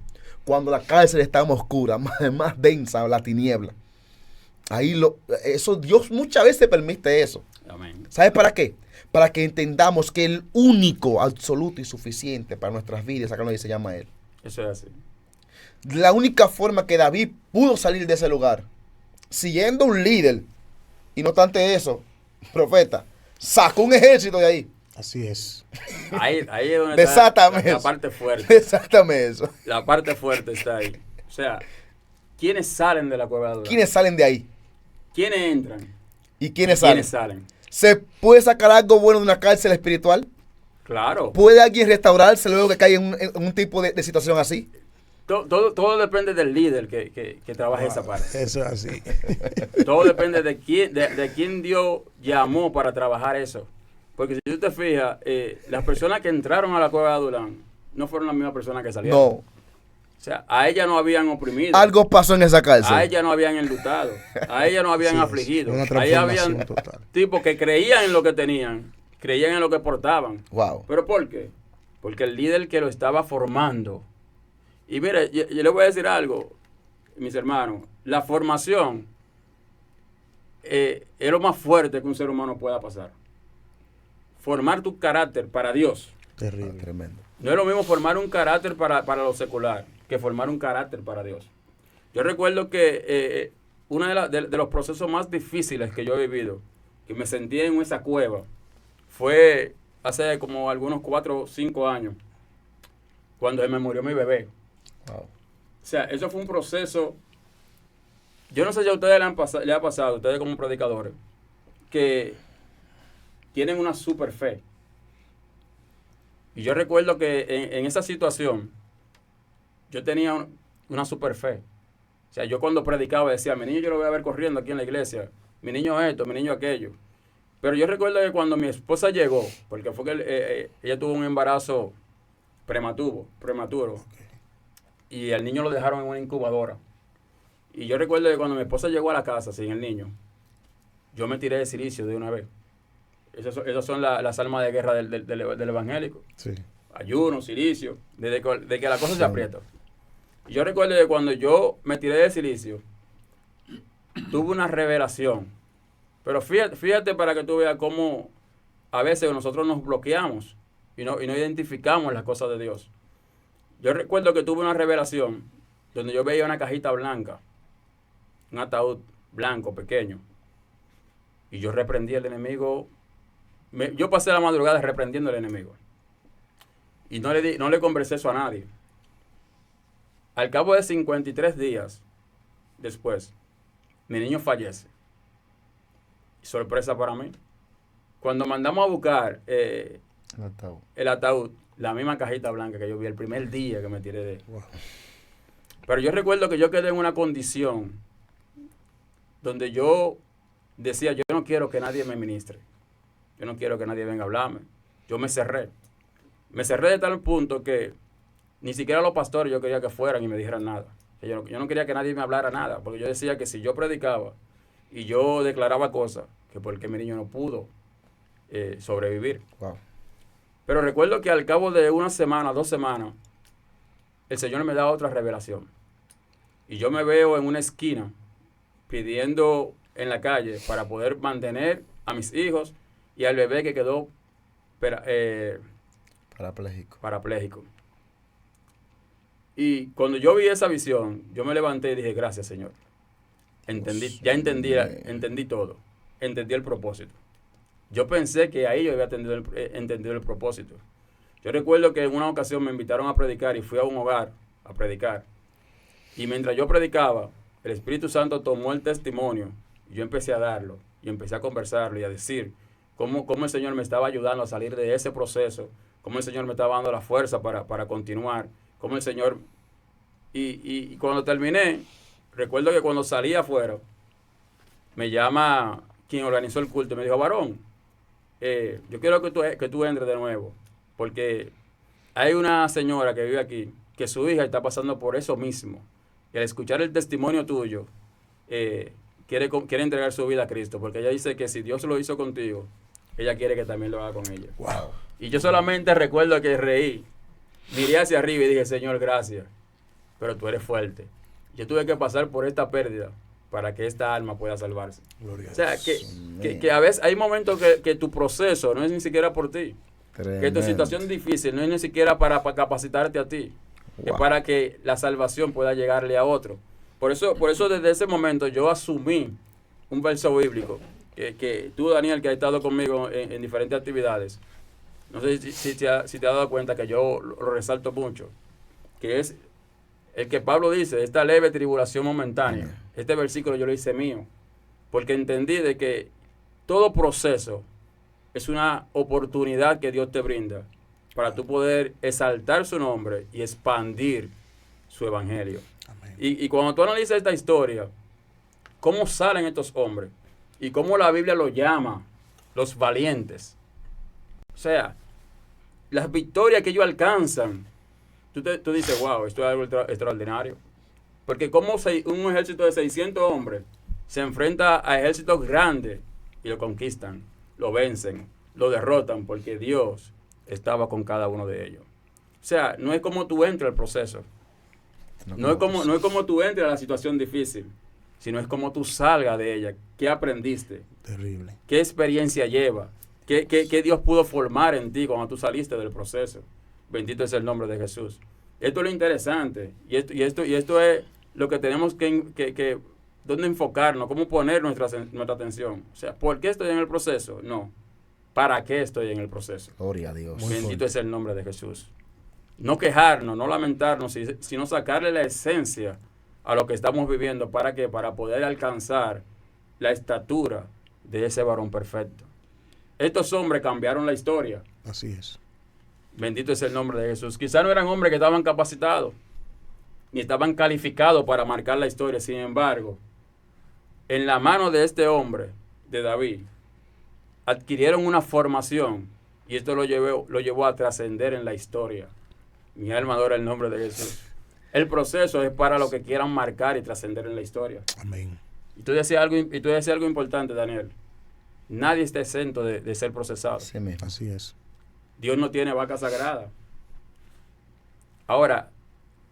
Cuando la cárcel está más oscura, más densa, la tiniebla. Ahí eso Dios muchas veces permite eso. Amén. ¿Sabes para qué? Para que entendamos que el único, absoluto y suficiente para nuestras vidas, acá se llama Él. Eso es así. La única forma que David pudo salir de ese lugar, siguiendo un líder, y no obstante eso, profeta, sacó un ejército de ahí. Así es. Ahí es donde está la parte fuerte. Exactamente eso. La parte fuerte está ahí. O sea, ¿quiénes salen de la cueva de Adulán? ¿Quiénes salen de ahí? ¿Quiénes entran? ¿Y quiénes salen? ¿Quiénes salen? ¿Se puede sacar algo bueno de una cárcel espiritual? Claro. ¿Puede alguien restaurarse luego que cae en un tipo de situación así? Todo depende del líder que trabaje esa parte. Eso es así. Todo depende de quién Dios llamó para trabajar eso. Porque si tú te fijas, las personas que entraron a la cueva de Adulán no fueron las mismas personas que salieron. No. O sea, a ella no habían oprimido. Algo pasó en esa cárcel. A ella no habían enlutado. A ella no habían afligido. Ahí habían tipos que creían en lo que tenían, creían en lo que portaban. Wow. ¿Pero por qué? Porque el líder que lo estaba formando. Y mire, yo le voy a decir algo, mis hermanos. La formación es lo más fuerte que un ser humano pueda pasar. Formar tu carácter para Dios. Terrible. Tremendo. No es lo mismo formar un carácter para lo secular que formar un carácter para Dios. Yo recuerdo que uno de los procesos más difíciles que yo he vivido, que me sentí en esa cueva, fue hace como algunos 4 o 5 años, cuando se me murió mi bebé. Wow. O sea, eso fue un proceso. Yo no sé si a ustedes le ha pasado, ustedes como predicadores, que tienen una super fe. Y yo recuerdo que en esa situación, yo tenía una super fe. O sea, yo cuando predicaba decía, mi niño yo lo voy a ver corriendo aquí en la iglesia. Mi niño esto, mi niño aquello. Pero yo recuerdo que cuando mi esposa llegó, porque fue que ella tuvo un embarazo prematuro. Y al niño lo dejaron en una incubadora. Y yo recuerdo que cuando mi esposa llegó a la casa sin el niño, yo me tiré de silicio de una vez. Esas son las armas de guerra del evangélico. Sí. Ayuno, silicio, de que la cosa se aprieta. Y yo recuerdo que cuando yo me tiré de silicio, tuve una revelación. Pero fíjate para que tú veas cómo a veces nosotros nos bloqueamos y no identificamos las cosas de Dios. Yo recuerdo que tuve una revelación donde yo veía una cajita blanca, un ataúd blanco, pequeño. Y yo reprendí al enemigo. Yo pasé la madrugada reprendiendo al enemigo. Y no le conversé eso a nadie. Al cabo de 53 días después, mi niño fallece. Y sorpresa para mí. Cuando mandamos a buscar el ataúd, la misma cajita blanca que yo vi el primer día que me tiré de él. Wow. Pero yo recuerdo que yo quedé en una condición donde yo decía, yo no quiero que nadie me ministre. Yo no quiero que nadie venga a hablarme. Yo me cerré. Me cerré de tal punto que ni siquiera los pastores yo quería que fueran y me dijeran nada. Yo no quería que nadie me hablara nada, porque yo decía que si yo predicaba y yo declaraba cosas, que porque mi niño no pudo sobrevivir. Wow. Pero recuerdo que al cabo de una semana, 2 semanas, el Señor me da otra revelación. Y yo me veo en una esquina pidiendo en la calle para poder mantener a mis hijos y al bebé que quedó parapléjico. Y cuando yo vi esa visión, yo me levanté y dije, gracias, Señor. Entendí todo. Entendí el propósito. Yo pensé que ahí yo había entendido el propósito. Yo recuerdo que en una ocasión me invitaron a predicar y fui a un hogar a predicar. Y mientras yo predicaba, el Espíritu Santo tomó el testimonio y yo empecé a darlo y empecé a conversarlo y a decir cómo el Señor me estaba ayudando a salir de ese proceso, cómo el Señor me estaba dando la fuerza para continuar, cómo el Señor... Y cuando terminé, recuerdo que cuando salí afuera, me llama quien organizó el culto y me dijo, varón, yo quiero que tú entres de nuevo, porque hay una señora que vive aquí, que su hija está pasando por eso mismo. Y al escuchar el testimonio tuyo, quiere entregar su vida a Cristo, porque ella dice que si Dios lo hizo contigo, ella quiere que también lo haga con ella. Wow. Y yo solamente recuerdo que reí, miré hacia arriba y dije, Señor, gracias, pero tú eres fuerte. Yo tuve que pasar por esta pérdida para que esta alma pueda salvarse. Gloria O sea, a Dios. que a veces hay momentos que tu proceso no es ni siquiera por ti. Tremendo. Que tu situación difícil no es ni siquiera para capacitarte a ti. Wow. Es para que la salvación pueda llegarle a otro. Por eso desde ese momento yo asumí un verso bíblico que tú, Daniel, que has estado conmigo en diferentes actividades, no sé si te has dado cuenta que yo lo resalto mucho, que es el que Pablo dice, esta leve tribulación momentánea. Este versículo yo lo hice mío, porque entendí de que todo proceso es una oportunidad que Dios te brinda para tú poder exaltar su nombre y expandir su evangelio. Amén. Y cuando tú analizas esta historia, cómo salen estos hombres y cómo la Biblia los llama los valientes. O sea, las victorias que ellos alcanzan, tú dices, wow, esto es algo extraordinario. Porque como un ejército de 600 hombres se enfrenta a ejércitos grandes y lo conquistan, lo vencen, lo derrotan, porque Dios estaba con cada uno de ellos. O sea, no es como tú entras al proceso. No es como tú entres a la situación difícil, sino es como tú salgas de ella. ¿Qué aprendiste? Terrible. ¿Qué experiencia lleva? ¿Qué Dios pudo formar en ti cuando tú saliste del proceso? Bendito es el nombre de Jesús. Esto es lo interesante. Y esto es lo que tenemos que dónde enfocarnos, cómo poner nuestra atención. O sea, ¿por qué estoy en el proceso? No. ¿Para qué estoy en el proceso? Gloria a Dios. Bendito es el nombre de Jesús. No quejarnos, no lamentarnos, sino sacarle la esencia a lo que estamos viviendo. ¿Para qué? Para poder alcanzar la estatura de ese varón perfecto. Estos hombres cambiaron la historia. Así es. Bendito es el nombre de Jesús. Quizás no eran hombres que estaban capacitados, ni estaban calificados para marcar la historia. Sin embargo, en la mano de este hombre, de David, adquirieron una formación y esto lo llevó a trascender en la historia. Mi alma adora el nombre de Jesús. El proceso es para los que quieran marcar y trascender en la historia. Amén. Y tú decías algo importante, Daniel. Nadie está exento de ser procesado. Sí mismo. Así es. Dios no tiene vaca sagrada. Ahora,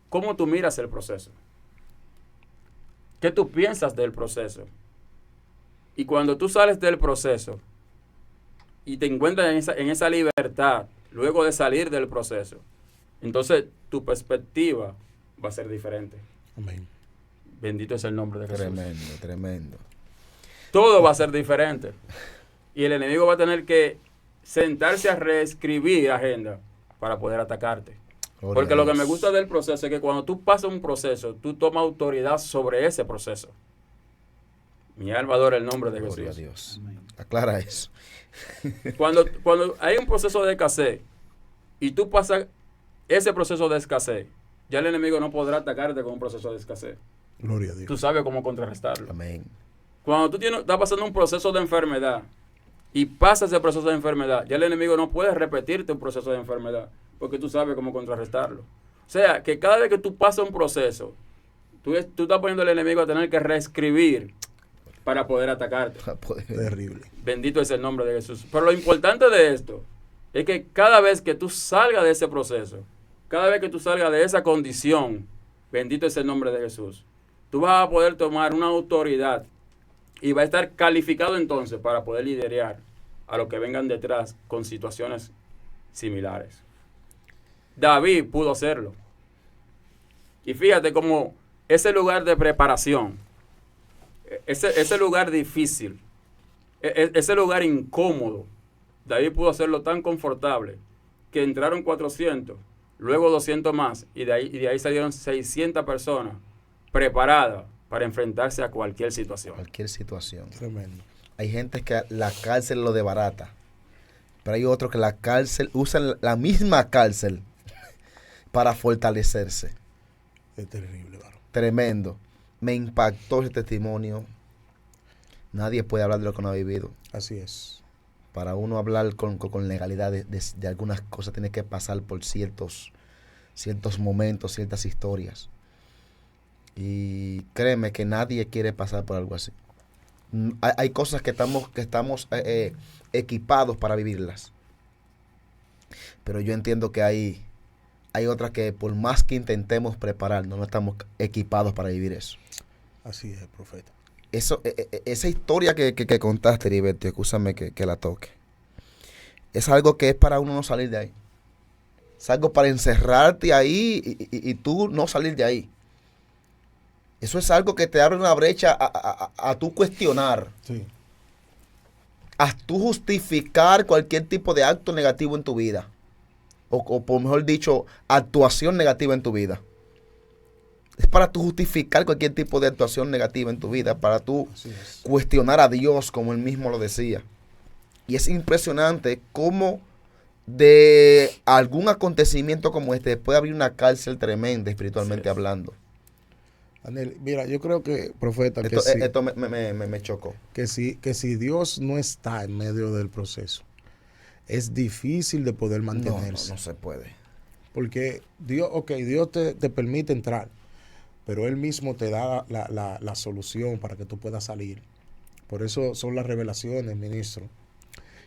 ¿cómo tú miras el proceso? ¿Qué tú piensas del proceso? Y cuando tú sales del proceso y te encuentras en esa libertad, luego de salir del proceso, entonces tu perspectiva va a ser diferente. Amén. Bendito es el nombre de Jesús. Tremendo, tremendo. Todo va a ser diferente. Y el enemigo va a tener que sentarse a reescribir agenda para poder atacarte. Gloria Porque a lo que Dios. me gusta del proceso es que cuando tú pasas un proceso, tú tomas autoridad sobre ese proceso. Mi alma adora el nombre de Gloria a Jesús. Dios. Aclara eso. Cuando hay un proceso de escasez y tú pasas ese proceso de escasez, ya el enemigo no podrá atacarte con un proceso de escasez. Gloria a Dios. Tú sabes cómo contrarrestarlo. Amén. Cuando tú estás pasando un proceso de enfermedad y pasas ese proceso de enfermedad, ya el enemigo no puede repetirte un proceso de enfermedad porque tú sabes cómo contrarrestarlo. O sea, que cada vez que tú pasas un proceso, tú estás poniendo al enemigo a tener que reescribir para poder atacarte. Terrible. Bendito es el nombre de Jesús. Pero lo importante de esto es que cada vez que tú salgas de ese proceso, cada vez que tú salgas de esa condición, bendito es el nombre de Jesús, tú vas a poder tomar una autoridad y va a estar calificado entonces para poder liderar a los que vengan detrás con situaciones similares. David pudo hacerlo. Y fíjate cómo ese lugar de preparación, ese lugar difícil, ese lugar incómodo, David pudo hacerlo tan confortable que entraron 400, luego 200 más, y de ahí salieron 600 personas preparadas para enfrentarse a cualquier situación. Cualquier situación. Tremendo. Hay gente que la cárcel lo desbarata, pero hay otros que la cárcel, usan la misma cárcel para fortalecerse. Es terrible, varón. Tremendo. Me impactó ese testimonio. Nadie puede hablar de lo que no ha vivido. Así es. Para uno hablar con legalidad de algunas cosas, tiene que pasar por ciertos momentos, ciertas historias. Y créeme que nadie quiere pasar por algo así. Hay cosas que estamos equipados para vivirlas. Pero yo entiendo que hay otras que por más que intentemos prepararnos, no estamos equipados para vivir eso. Así es, profeta. Esa historia que contaste, Heriberto, escúchame que la toque. Es algo que es para uno no salir de ahí. Es algo para encerrarte ahí y tú no salir de ahí. Eso es algo que te abre una brecha a tú cuestionar. Sí. A tú justificar cualquier tipo de acto negativo en tu vida. O por mejor dicho, actuación negativa en tu vida. Es para tú justificar cualquier tipo de actuación negativa en tu vida, para tú cuestionar a Dios, como él mismo lo decía. Y es impresionante cómo de algún acontecimiento como este puede abrir una cárcel tremenda espiritualmente hablando. Daniel, mira, yo creo que, profeta, Esto me chocó. que si Dios no está en medio del proceso, es difícil de poder mantenerse. No se puede. Porque Dios te permite entrar, pero Él mismo te da la solución para que tú puedas salir. Por eso son las revelaciones, ministro,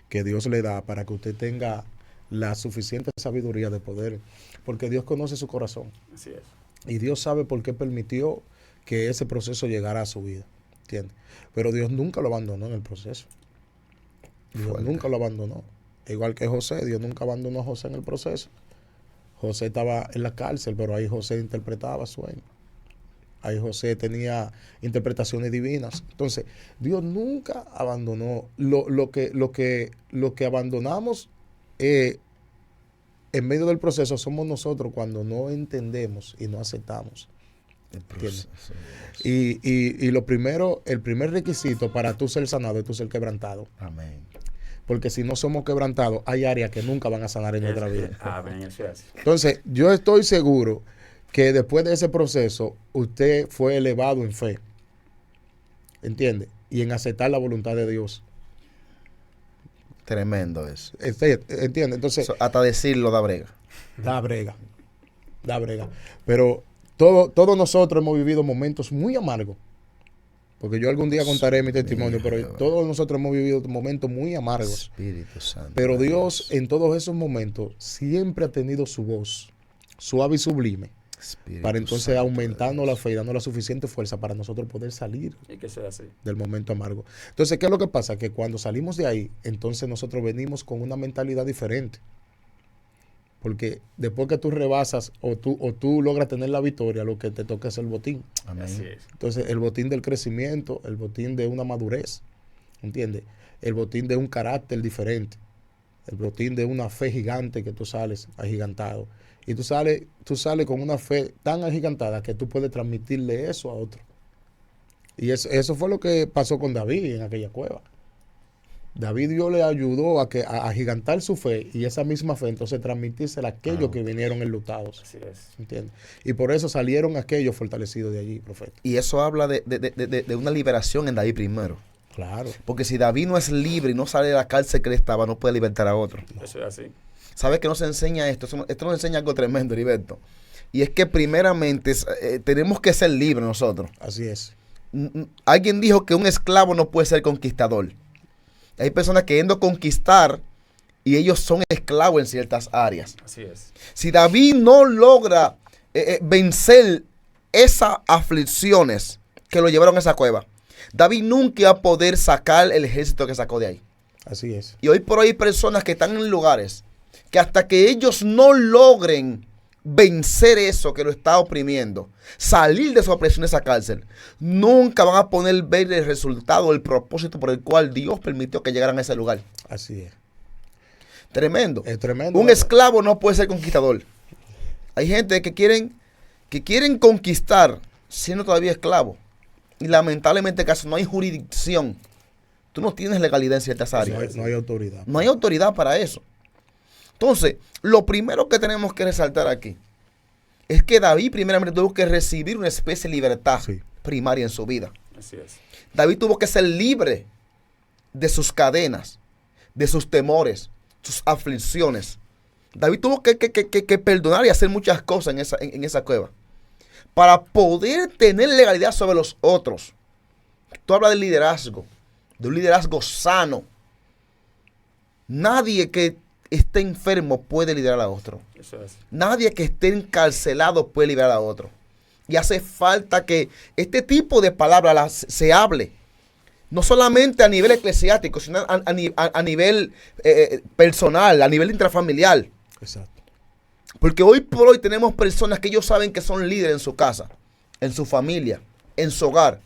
que Dios le da para que usted tenga la suficiente sabiduría de poder, porque Dios conoce su corazón. Así es. Y Dios sabe por qué permitió que ese proceso llegara a su vida, ¿entiendes? Pero Dios nunca lo abandonó en el proceso. Dios nunca lo abandonó. Igual que José, Dios nunca abandonó a José en el proceso. José estaba en la cárcel, pero ahí José interpretaba sueños. Ahí José tenía interpretaciones divinas. Entonces, Dios nunca abandonó. Lo que abandonamos en medio del proceso somos nosotros cuando no entendemos y no aceptamos. ¿Entiendes? Y el primer requisito para tú ser sanado es tú ser quebrantado. Amén. Porque si no somos quebrantados, hay áreas que nunca van a sanar en nuestra vida. Amén, eso es. Entonces, yo estoy seguro que después de ese proceso, usted fue elevado en fe. ¿Entiende? Y en aceptar la voluntad de Dios. Tremendo eso. ¿Entiende? Entonces, hasta decirlo da brega. Da brega. Pero todos nosotros hemos vivido momentos muy amargos. Porque yo algún día contaré mi testimonio, pero todos nosotros hemos vivido momentos muy amargos. Espíritu Santo. Pero Dios en todos esos momentos siempre ha tenido su voz suave y sublime para entonces aumentarnos la fe y darnos la suficiente fuerza para nosotros poder salir Y que sea así. del momento amargo. Entonces, ¿qué es lo que pasa? Que cuando salimos de ahí, entonces nosotros venimos con una mentalidad diferente. Porque después que tú rebasas o tú logras tener la victoria, lo que te toca es el botín. Amén. Así es. Entonces, el botín del crecimiento, el botín de una madurez, ¿entiendes? El botín de un carácter diferente, el botín de una fe gigante que tú sales agigantado. Y tú sales con una fe tan agigantada que tú puedes transmitirle eso a otro. Y eso fue lo que pasó con David en aquella cueva. David Dios le ayudó a agigantar su fe y esa misma fe entonces transmitírsela a aquellos que vinieron enlutados. Así es. ¿Entiendes? Y por eso salieron aquellos fortalecidos de allí, profeta. Y eso habla de una liberación en David primero. Claro. Porque si David no es libre y no sale de la cárcel que él estaba, no puede libertar a otro. Eso es así. ¿Sabes qué nos enseña esto? Esto nos enseña algo tremendo, Heriberto. Y es que primeramente tenemos que ser libres nosotros. Así es. Alguien dijo que un esclavo no puede ser conquistador. Hay personas queriendo conquistar y ellos son esclavos en ciertas áreas. Así es. Si David no logra vencer esas aflicciones que lo llevaron a esa cueva, David nunca va a poder sacar el ejército que sacó de ahí. Así es. Y hoy por hoy hay personas que están en lugares que hasta que ellos no logren vencer eso que lo está oprimiendo, salir de su opresión, de esa cárcel, nunca van a poder ver el resultado, el propósito por el cual Dios permitió que llegaran a ese lugar. Así es. Tremendo. Es tremendo. Un esclavo no puede ser conquistador. Hay gente que quieren conquistar siendo todavía esclavo. Y lamentablemente en caso no hay jurisdicción. Tú no tienes legalidad en ciertas áreas. No hay autoridad. No hay autoridad para eso. Entonces, lo primero que tenemos que resaltar aquí es que David primeramente tuvo que recibir una especie de libertad primaria en su vida. Así es. David tuvo que ser libre de sus cadenas, de sus temores, sus aflicciones. David tuvo que perdonar y hacer muchas cosas en esa cueva para poder tener legalidad sobre los otros. Tú hablas del liderazgo, de un liderazgo sano. Nadie que esté enfermo puede liderar a otro. Eso es. Nadie que esté encarcelado puede liberar a otro. Y hace falta que este tipo de palabras se hable. No solamente a nivel eclesiástico, sino a nivel personal, a nivel intrafamiliar. Exacto. Porque hoy por hoy tenemos personas que ellos saben que son líderes en su casa, en su familia, en su hogar.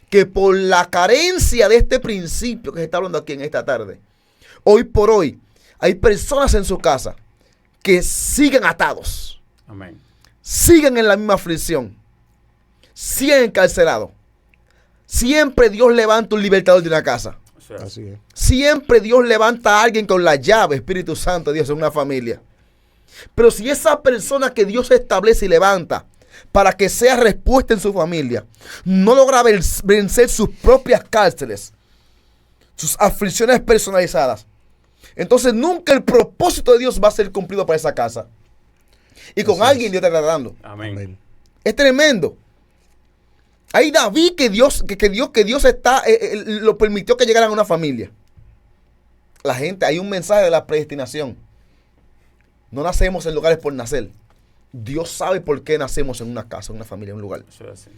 Que por la carencia de este principio que se está hablando aquí en esta tarde, hoy por hoy hay personas en su casa que siguen atados. Amén. Siguen en la misma aflicción. Siguen encarcelados. Siempre Dios levanta un libertador de una casa. Así es. Siempre Dios levanta a alguien con la llave, Espíritu Santo de Dios, en una familia. Pero si esa persona que Dios establece y levanta para que sea respuesta en su familia, no logra vencer sus propias cárceles, sus aflicciones personalizadas, entonces nunca el propósito de Dios va a ser cumplido para esa casa. Y con alguien Dios te está dando. Amén. Amén. Es tremendo. Hay David que Dios lo permitió que llegaran a una familia. La gente, hay un mensaje de la predestinación. No nacemos en lugares por nacer. Dios sabe por qué nacemos en una casa, en una familia, en un lugar. Eso es así.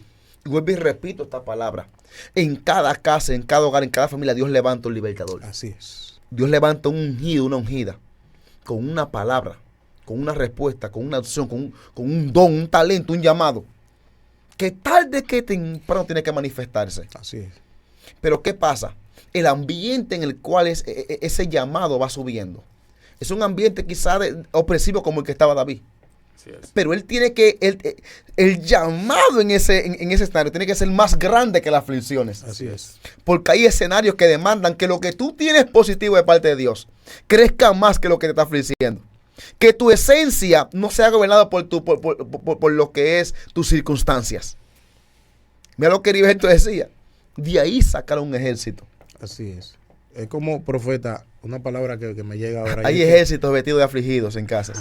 Y vuelvo y repito esta palabra. En cada casa, en cada hogar, en cada familia, Dios levanta un libertador. Así es. Dios levanta un ungido, una ungida, con una palabra, con una respuesta, con una acción, con un don, un talento, un llamado, que tarde que temprano tiene que manifestarse. Así es. Pero ¿qué pasa? El ambiente en el cual ese llamado va subiendo es un ambiente quizá opresivo como el que estaba David. Así es. Pero él tiene que, el llamado en ese escenario tiene que ser más grande que las aflicciones. Así es. Porque hay escenarios que demandan que lo que tú tienes positivo de parte de Dios crezca más que lo que te está afligiendo. Que tu esencia no sea gobernada por lo que es tus circunstancias. Mira lo que Heriberto decía. De ahí sacaron un ejército. Así es. Es como, profeta, una palabra que me llega ahora. Hay ejércitos vestidos de afligidos en casas.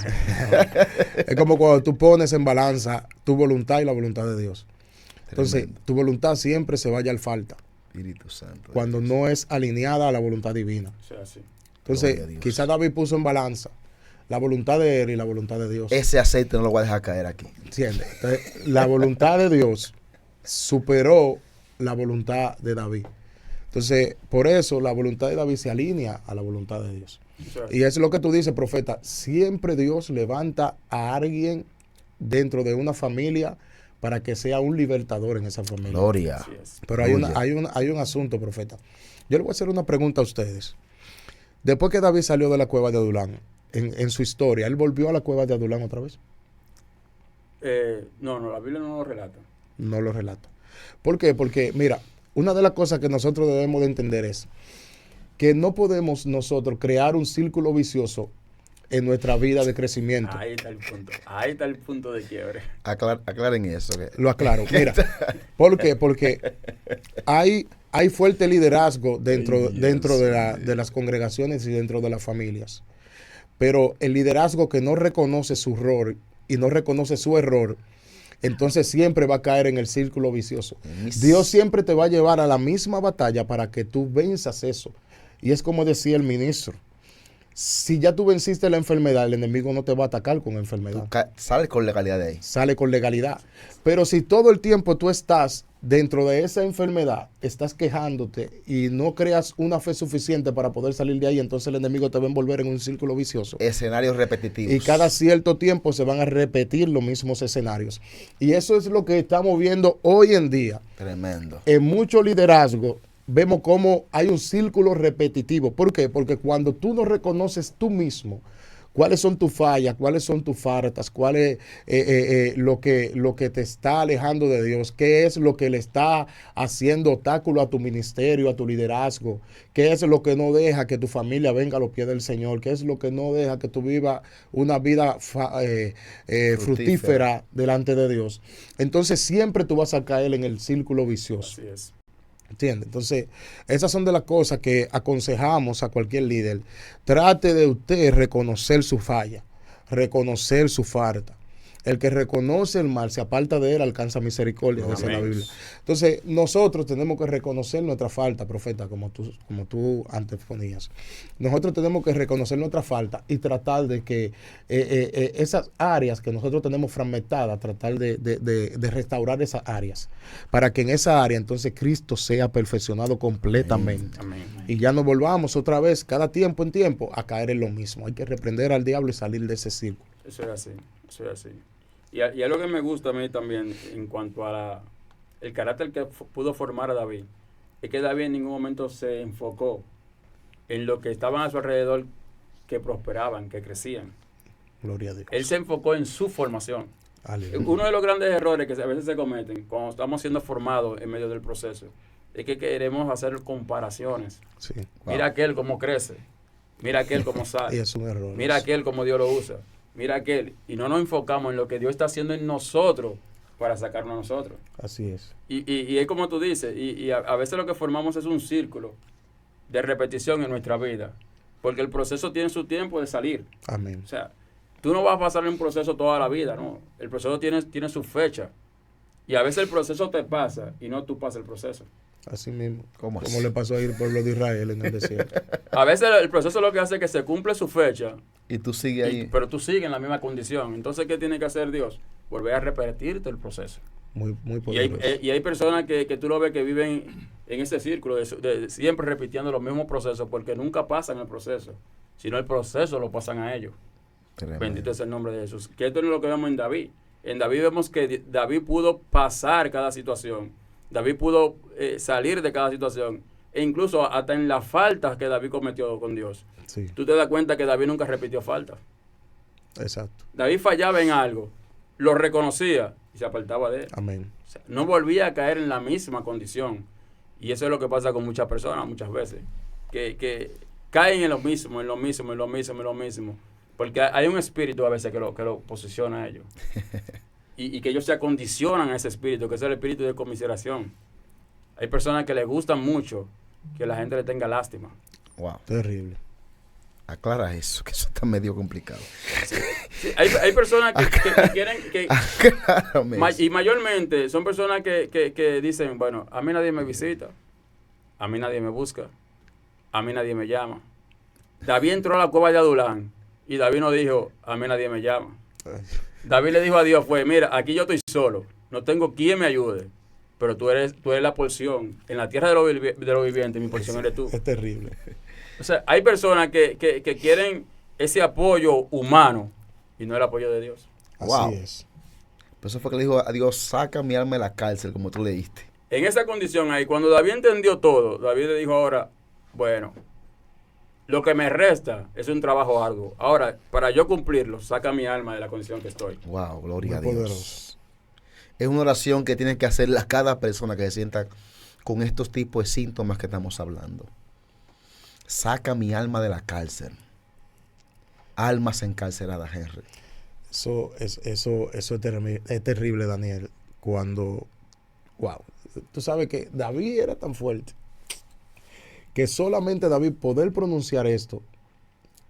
Es como cuando tú pones en balanza tu voluntad y la voluntad de Dios. Entonces, tu voluntad siempre se vaya al falta. Espíritu Santo. Cuando no es alineada a la voluntad divina. Eso es así. Entonces, quizás David puso en balanza la voluntad de él y la voluntad de Dios. Ese aceite no lo voy a dejar caer aquí. ¿Entiendes? Entonces, la voluntad de Dios superó la voluntad de David. Entonces, por eso la voluntad de David se alinea a la voluntad de Dios. Eso es. Y eso es lo que tú dices, profeta. Siempre Dios levanta a alguien dentro de una familia para que sea un libertador en esa familia. Gloria. Así es. Pero hay un asunto, profeta. Yo le voy a hacer una pregunta a ustedes. Después que David salió de la cueva de Adulán, en su historia, ¿él volvió a la cueva de Adulán otra vez? No, la Biblia no lo relata. No lo relata. ¿Por qué? Porque, mira, una de las cosas que nosotros debemos de entender es que no podemos nosotros crear un círculo vicioso en nuestra vida de crecimiento. Ahí está el punto. Ahí está el punto de quiebre. Aclaren eso. Lo aclaro. Mira, ¿por qué? Porque hay fuerte liderazgo dentro de las congregaciones y dentro de las familias. Pero el liderazgo que no reconoce su error y no reconoce su error, entonces siempre va a caer en el círculo vicioso. Dios siempre te va a llevar a la misma batalla para que tú venzas eso. Y es como decía el ministro, Si ya tú venciste la enfermedad, el enemigo no te va a atacar con enfermedad. Sales con legalidad de ahí. Sale con legalidad. Pero si todo el tiempo tú estás dentro de esa enfermedad, estás quejándote y no creas una fe suficiente para poder salir de ahí, entonces el enemigo te va a envolver en un círculo vicioso. Escenarios repetitivos. Y cada cierto tiempo se van a repetir los mismos escenarios. Y eso es lo que estamos viendo hoy en día. Tremendo. En mucho liderazgo vemos cómo hay un círculo repetitivo. ¿Por qué? Porque cuando tú no reconoces tú mismo cuáles son tus fallas, cuáles son tus faltas, cuál es lo que te está alejando de Dios, qué es lo que le está haciendo obstáculo a tu ministerio, a tu liderazgo, qué es lo que no deja que tu familia venga a los pies del Señor, qué es lo que no deja que tú vivas una vida fructífera delante de Dios. Entonces siempre tú vas a caer en el círculo vicioso. Así es. ¿Entiendes? Entonces, esas son de las cosas que aconsejamos a cualquier líder. Trate de usted reconocer su falla, reconocer su falta. El que reconoce el mal, se aparta de él, alcanza misericordia, dice la Biblia. Entonces, nosotros tenemos que reconocer nuestra falta, profeta, como tú antes ponías. Nosotros tenemos que reconocer nuestra falta y tratar de que esas áreas que nosotros tenemos fragmentadas, tratar de restaurar esas áreas, para que en esa área entonces Cristo sea perfeccionado completamente. Amén. Y ya no volvamos otra vez, cada tiempo en tiempo, a caer en lo mismo. Hay que reprender al diablo y salir de ese círculo. Eso es así, eso es así. Y algo que me gusta a mí también en cuanto a el carácter que pudo formar a David, es que David en ningún momento se enfocó en lo que estaban a su alrededor, que prosperaban, que crecían. Gloria a Dios. Él se enfocó en su formación. Aleluya. Uno de los grandes errores que a veces se cometen cuando estamos siendo formados en medio del proceso es que queremos hacer comparaciones. Sí. Mira aquel cómo crece, mira aquel cómo sale, Y es un error. mira aquel cómo Dios lo usa, mira aquel, y no nos enfocamos en lo que Dios está haciendo en nosotros para sacarnos a nosotros. Así es. Y es como tú dices, y a veces lo que formamos es un círculo de repetición en nuestra vida, porque el proceso tiene su tiempo de salir. Amén. O sea, tú no vas a pasar en un proceso toda la vida, ¿no? El proceso tiene su fecha, y a veces el proceso te pasa y no tú pasas el proceso. Así mismo. ¿Cómo Como es? le pasó a ir al pueblo de Israel en el desierto. A veces el proceso lo que hace es que se cumple su fecha, Y tú sigues ahí. pero tú sigues en la misma condición. Entonces, ¿qué tiene que hacer Dios? Volver a repetirte el proceso. Muy Y hay, poderoso. y hay personas que tú lo ves que viven en ese círculo, de siempre repitiendo los mismos procesos, porque nunca pasan el proceso, sino el proceso lo pasan a ellos. Tremendo. Bendito es el nombre de Jesús. Que esto es lo que vemos en David. En David vemos que David pudo pasar cada situación. David pudo salir de cada situación. E incluso hasta en las faltas que David cometió con Dios. Sí, Tú te das cuenta que David nunca repitió faltas. exacto. David fallaba en algo, lo reconocía y se apartaba de él. Amén. O sea, no volvía a caer en la misma condición. Y eso es lo que pasa con muchas personas muchas veces. Que caen en lo mismo, en lo mismo, en lo mismo, en lo mismo. Porque hay un espíritu a veces que lo posiciona a ellos. Y que ellos se acondicionan a ese espíritu, que es el espíritu de conmiseración. Hay personas que les gustan mucho que la gente le tenga lástima. Wow. Terrible. Aclara eso, que eso está medio complicado. Sí, hay personas que quieren... Aclárame eso. Y mayormente son personas que dicen, bueno, a mí nadie me visita, a mí nadie me busca, a mí nadie me llama. David entró a la cueva de Adulán y David no dijo, a mí nadie me llama. David le dijo a Dios, mira, aquí yo estoy solo, no tengo quien me ayude, pero tú eres la porción. En la tierra de los vivientes, mi porción eres tú. Es terrible. O sea, hay personas que quieren ese apoyo humano y no el apoyo de Dios. Así Wow. es. Por eso fue que le dijo a Dios, saca mi alma de la cárcel, como tú leíste. En esa condición ahí, cuando David entendió todo, David le dijo ahora, bueno, lo que me resta es un trabajo arduo. Ahora, para yo cumplirlo, saca mi alma de la condición que estoy. Wow, gloria a Muy Dios. poderoso. Es una oración que tiene que hacerla cada persona que se sienta con estos tipos de síntomas que estamos hablando. Saca mi alma de la cárcel. Almas encarceladas, Henry. Eso es terrible, Daniel. Cuando, wow, tú sabes que David era tan fuerte que solamente David poder pronunciar esto,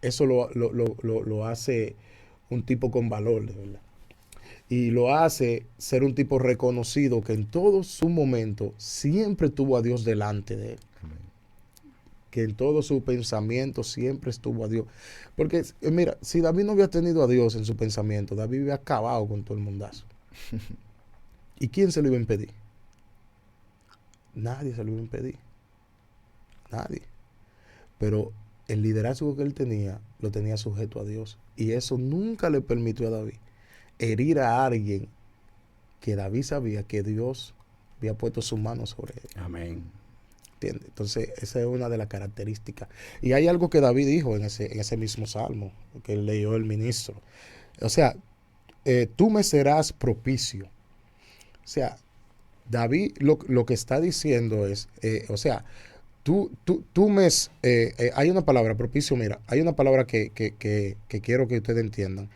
eso lo hace un tipo con valor, de verdad. Y lo hace ser un tipo reconocido que en todo su momento siempre tuvo a Dios delante de él. que en todo su pensamiento siempre estuvo a Dios. Porque, mira, si David no hubiera tenido a Dios en su pensamiento, David hubiera acabado con todo el mundazo. ¿Y quién se lo iba a impedir? Nadie se lo iba a impedir. Nadie. Pero el liderazgo que él tenía, lo tenía sujeto a Dios. Y eso nunca le permitió a David herir a alguien que David sabía que Dios había puesto su mano sobre él. Amén. ¿Entiendes? Entonces, esa es una de las características. Y hay algo que David dijo en ese mismo salmo que leyó el ministro. O sea, tú me serás propicio. O sea, David lo que está diciendo es, o sea, tú me... hay una palabra, propicio, mira, hay una palabra que quiero que ustedes entiendan.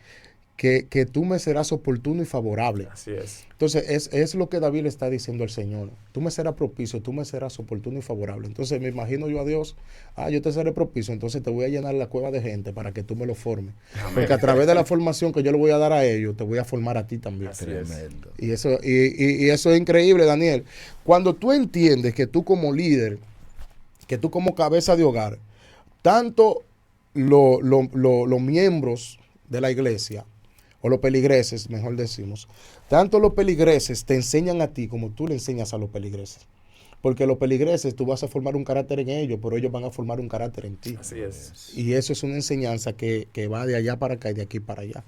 Que tú me serás oportuno y favorable. Así es. Entonces, es lo que David le está diciendo al Señor. Tú me serás propicio, tú me serás oportuno y favorable. Entonces, me imagino yo a Dios, yo te seré propicio, entonces te voy a llenar la cueva de gente para que tú me lo formes. Amén. Porque a través de la formación que yo le voy a dar a ellos, te voy a formar a ti también. Así tremendo. Y eso es increíble, Daniel. Cuando tú entiendes que tú como líder, que tú como cabeza de hogar, tanto los miembros de la iglesia, o los peligreses, mejor decimos, tanto los peligreses te enseñan a ti como tú le enseñas a los peligreses. Porque los peligreses tú vas a formar un carácter en ellos, pero ellos van a formar un carácter en ti. Así es. Y eso es una enseñanza que va de allá para acá y de aquí para allá.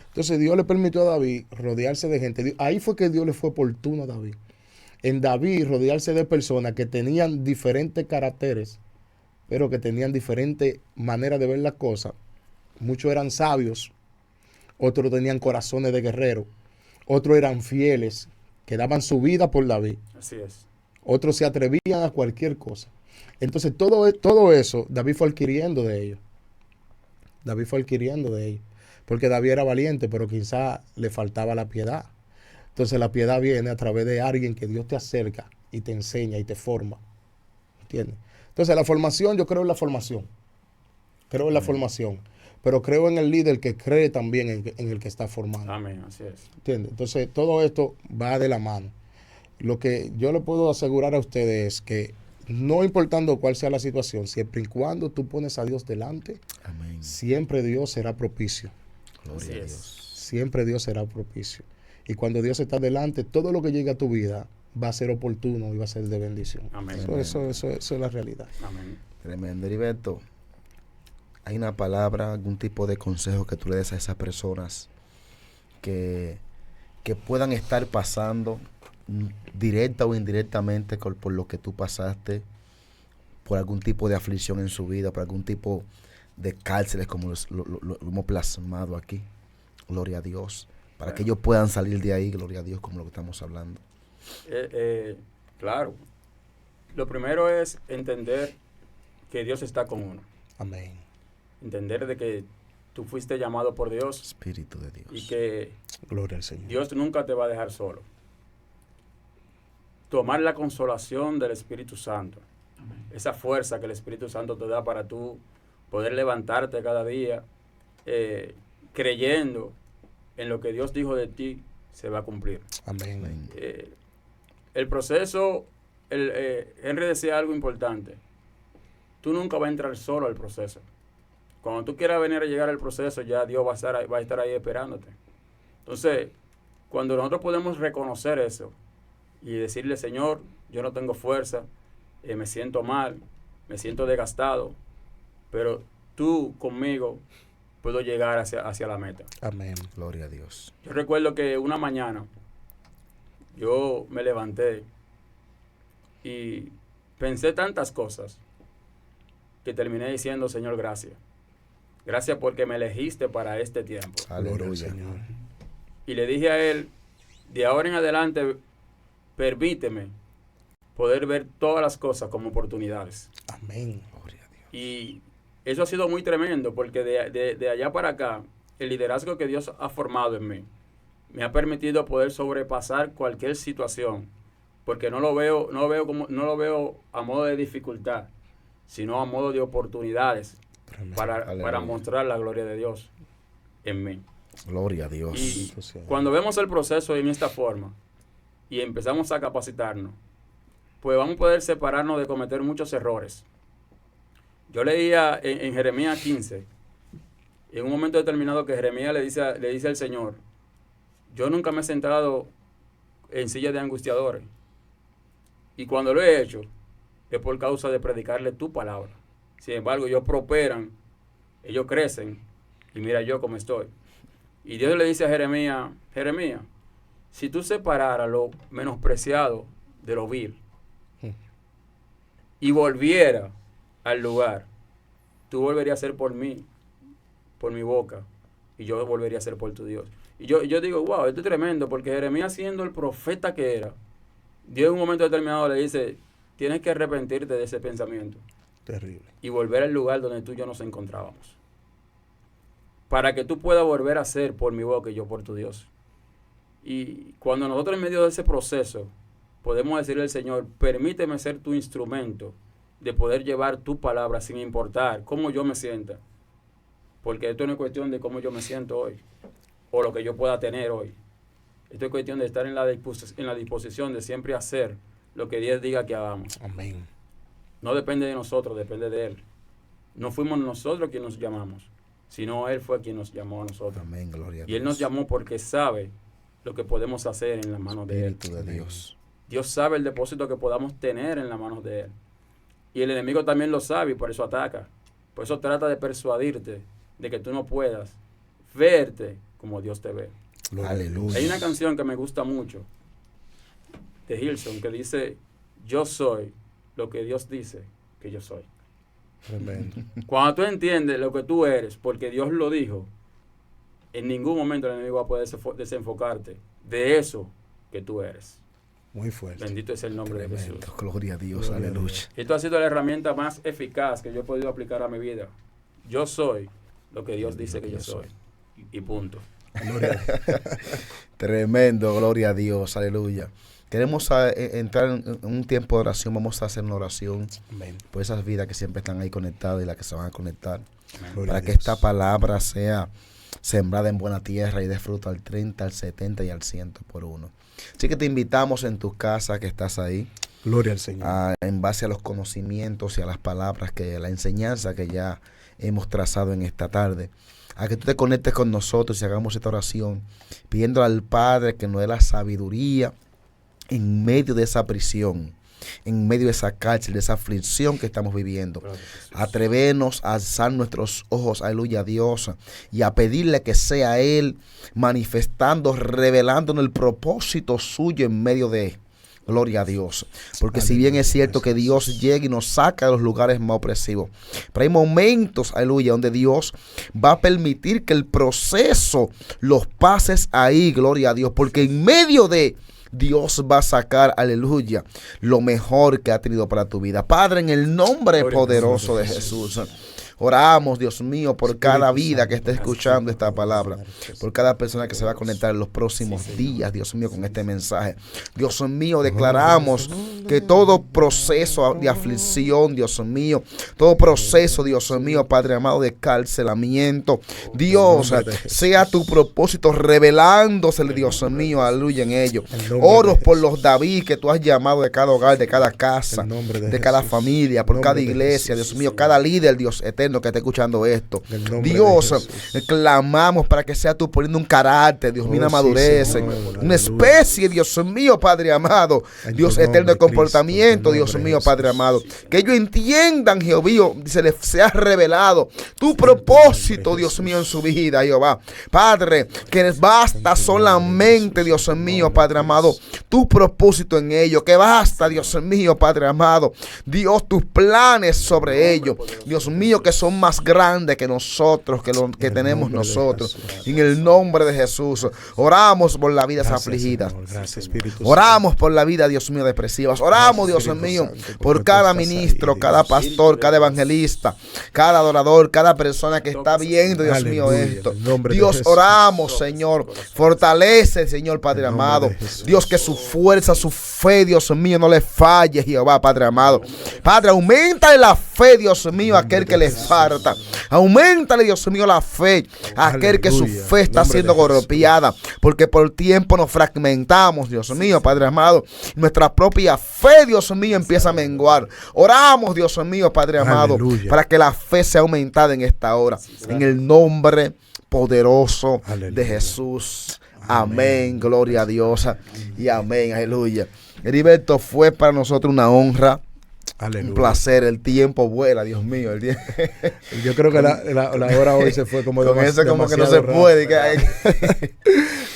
Entonces Dios le permitió a David rodearse de gente. Ahí fue que Dios le fue oportuno a David. En David rodearse de personas que tenían diferentes caracteres, pero que tenían diferentes maneras de ver las cosas. Muchos eran sabios, otros tenían corazones de guerrero, otros eran fieles, que daban su vida por David. Así es. Otros se atrevían a cualquier cosa. Entonces todo eso David fue adquiriendo de ellos. David fue adquiriendo de ellos. Porque David era valiente, pero quizá le faltaba la piedad. Entonces la piedad viene a través de alguien que Dios te acerca y te enseña y te forma. ¿Entiendes? Entonces la formación, yo creo en la formación. Creo en la formación. Pero creo en el líder que cree también en el que está formando. Amén, así es. ¿Entiendes? Entonces, todo esto va de la mano. Lo que yo le puedo asegurar a ustedes es que, no importando cuál sea la situación, siempre y cuando tú pones a Dios delante, amén, siempre Dios será propicio. Gloria a Dios. Siempre Dios será propicio. Y cuando Dios está delante, todo lo que llegue a tu vida va a ser oportuno y va a ser de bendición. Amén. Eso es la realidad. Amén. Tremendo. Heriberto, ¿hay una palabra, algún tipo de consejo que tú le des a esas personas que puedan estar pasando directa o indirectamente por lo que tú pasaste, por algún tipo de aflicción en su vida, por algún tipo de cárceles como lo hemos plasmado aquí? Gloria a Dios. Para que ellos puedan salir de ahí, gloria a Dios, como lo que estamos hablando. Claro. Lo primero es entender que Dios está con uno. Amén. Entender de que tú fuiste llamado por Dios. Espíritu de Dios. Y que gloria al Señor. Dios nunca te va a dejar solo. Tomar la consolación del Espíritu Santo. Amén. Esa fuerza que el Espíritu Santo te da para tú poder levantarte cada día creyendo en lo que Dios dijo de ti, se va a cumplir. Amén. El proceso, Henry decía algo importante. Tú nunca vas a entrar solo al proceso. Cuando tú quieras venir a llegar al proceso, ya Dios va a estar ahí esperándote. Entonces, cuando nosotros podemos reconocer eso y decirle, Señor, yo no tengo fuerza, me siento mal, me siento desgastado, pero tú conmigo puedo llegar hacia la meta. Amén. Gloria a Dios. Yo recuerdo que una mañana yo me levanté y pensé tantas cosas que terminé diciendo, Señor, gracias. Gracias porque me elegiste para este tiempo. Aleluya. Señor. Y le dije a Él, de ahora en adelante, permíteme poder ver todas las cosas como oportunidades. Amén. Gloria a Dios. Y eso ha sido muy tremendo porque de allá para acá, el liderazgo que Dios ha formado en mí me ha permitido poder sobrepasar cualquier situación, porque no lo veo a modo de dificultad, sino a modo de oportunidades para mostrar la gloria de Dios en mí. Gloria a Dios. Y cuando vemos el proceso en esta forma y empezamos a capacitarnos, pues vamos a poder separarnos de cometer muchos errores. Yo leía en Jeremías 15, en un momento determinado que Jeremías le dice al Señor, yo nunca me he sentado en silla de angustiadores. Y cuando lo he hecho, es por causa de predicarle tu palabra. Sin embargo, ellos prosperan, ellos crecen, y mira yo cómo estoy. Y Dios le dice a Jeremías, Jeremías, si tú separaras lo menospreciado de lo vil, y volviera al lugar, tú volverías a ser por mí, por mi boca, y yo volvería a ser por tu Dios. Y yo digo, wow, esto es tremendo, porque Jeremías, siendo el profeta que era, Dios en un momento determinado le dice, tienes que arrepentirte de ese pensamiento. Terrible. Y volver al lugar donde tú y yo nos encontrábamos. Para que tú puedas volver a ser por mi boca y yo por tu Dios. Y cuando nosotros en medio de ese proceso podemos decirle al Señor, permíteme ser tu instrumento de poder llevar tu palabra sin importar cómo yo me sienta. Porque esto no es cuestión de cómo yo me siento hoy o lo que yo pueda tener hoy. Esto es cuestión de estar en la disposición de siempre hacer lo que Dios diga que hagamos. Amén. No depende de nosotros, depende de Él. No fuimos nosotros quienes nos llamamos, sino Él fue quien nos llamó a nosotros. Amén, gloria a Dios. Y Él nos llamó porque sabe lo que podemos hacer en las manos de Él. Espíritu de Dios. Dios sabe el depósito que podamos tener en las manos de Él. Y el enemigo también lo sabe y por eso ataca. Por eso trata de persuadirte de que tú no puedas verte como Dios te ve. Aleluya. Hay una canción que me gusta mucho de Hillsong que dice, yo soy lo que Dios dice que yo soy. Tremendo. Cuando tú entiendes lo que tú eres, porque Dios lo dijo, en ningún momento el enemigo va a poder desenfocarte de eso que tú eres. Muy fuerte. Bendito es el nombre de Jesús. Gloria a Dios, Gloria a aleluya. Dios. Esto ha sido la herramienta más eficaz que yo he podido aplicar a mi vida. Yo soy lo que Dios dice que yo soy. Y punto. Gloria a Dios. Tremendo, gloria a Dios, aleluya. Queremos entrar en un tiempo de oración. Vamos a hacer una oración Amén. por esas vidas que siempre están ahí conectadas y las que se van a conectar. Gloria Para a que Dios. esta palabra sea sembrada en buena tierra y dé fruto al 30, al 70 y al 100 por uno. Así que te invitamos en tu casa que estás ahí, Gloria al Señor. en base a los conocimientos y a las palabras, la enseñanza que ya hemos trazado en esta tarde, a que tú te conectes con nosotros y hagamos esta oración, pidiendo al Padre que nos dé la sabiduría en medio de esa prisión, en medio de esa cárcel, de esa aflicción que estamos viviendo. Atrevernos a alzar nuestros ojos, aleluya, a Dios, y a pedirle que sea Él manifestando, revelándonos el propósito suyo en medio de. Gloria a Dios. Porque si bien es cierto que Dios llega y nos saca de los lugares más opresivos, pero hay momentos, aleluya, donde Dios va a permitir que el proceso los pases ahí, gloria a Dios, porque en medio de Dios va a sacar, aleluya, lo mejor que ha tenido para tu vida. Padre, en el nombre poderoso de Jesús, oramos, Dios mío, por cada vida que esté escuchando esta palabra, por cada persona que se va a conectar en los próximos días, Dios mío, con este mensaje. Dios mío, declaramos que todo proceso de aflicción, Dios mío, todo proceso, Dios mío, Padre amado, de carcelamiento, Dios, sea tu propósito revelándose, Dios mío, aleluya, en ello. Oro por los David que tú has llamado de cada hogar, de cada casa, de cada familia, por cada iglesia, Dios mío, cada líder, Dios eterno, que esté escuchando esto. Dios, clamamos para que sea tú poniendo un carácter, Dios mío, una madurez, una especie, Dios mío, Padre amado, Dios eterno de comportamiento, Dios mío, Padre amado, que ellos entiendan, Jehová, se les sea revelado tu propósito, Dios mío, en su vida, Jehová. Padre, que basta solamente, Dios mío, Padre amado, tu propósito en ellos, que basta, Dios mío, Padre amado, Dios, tus planes sobre ellos, Dios mío, que son más grandes que nosotros, que lo que tenemos nosotros. En el nombre de Jesús, oramos por las vidas afligidas. Oramos por la vida, Dios mío, depresivas. Oramos, Dios mío, por cada ministro, cada pastor, cada evangelista, cada adorador, cada persona que está viendo, Dios mío, esto. Dios, oramos, Señor. Fortalece, Señor, Padre amado. Dios, que su fuerza, su fe, Dios mío, no le falle, Jehová, Padre amado. Padre, aumenta la fe fe, Dios mío, a aquel que le falta. Auméntale, Dios mío, la fe a aquel que su fe está siendo golpeada, porque por tiempo nos fragmentamos, Dios mío, Padre amado. Nuestra propia fe, Dios mío, empieza a menguar. Oramos, Dios mío, Padre amado, para que la fe sea aumentada en esta hora. En el nombre poderoso de Jesús. Amén. Gloria a Dios. Y amén. Aleluya. Heriberto, fue para nosotros una honra. Aleluya. Un placer, el tiempo vuela, Dios mío. Yo creo que la hora hoy se fue como con eso como que no se puede.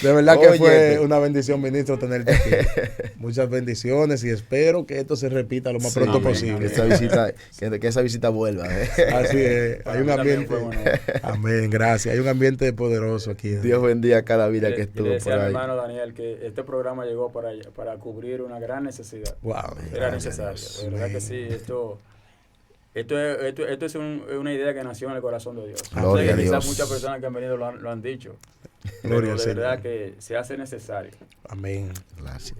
De verdad que fue una bendición, ministro, tenerte aquí. Muchas bendiciones y espero que esto se repita lo más pronto posible. Que esa visita vuelva. Así es. Hay un ambiente. Amén, gracias. Hay un ambiente poderoso aquí. Dios bendiga cada vida que estuvo por ahí. Mi hermano Daniel, que este programa llegó para cubrir una gran necesidad. Wow. Era necesario. De verdad que sí, esto es una idea que nació en el corazón de Dios. Gloria a Dios. Quizás muchas personas que han venido lo han dicho. Gloria pero de verdad que se hace necesario. Amén. Gracias.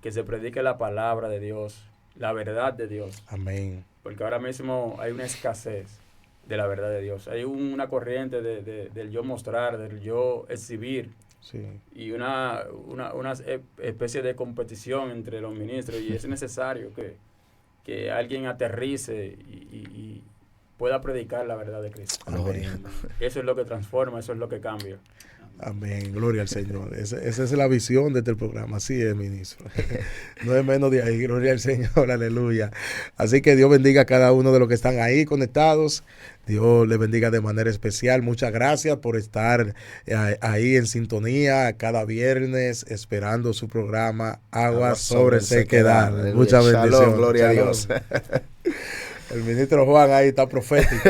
Que se predique la palabra de Dios, la verdad de Dios. Amén. Porque ahora mismo hay una escasez de la verdad de Dios. Hay una corriente del yo mostrar, del yo exhibir. Sí. Y una especie de competición entre los ministros. Y es necesario que alguien aterrice y pueda predicar la verdad de Cristo. Amén. Eso es lo que transforma, eso es lo que cambia. Amén, gloria al Señor. Esa es la visión de este programa, así es, ministro. No es menos de ahí, gloria al Señor, aleluya. Así que Dios bendiga a cada uno de los que están ahí conectados. Dios les bendiga de manera especial. Muchas gracias por estar ahí en sintonía cada viernes esperando su programa Agua sobre Sequedad. Muchas bendiciones. Gloria a Dios. El ministro Juan ahí está profético.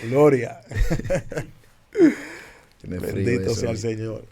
Gloria. Bendito sea el Señor.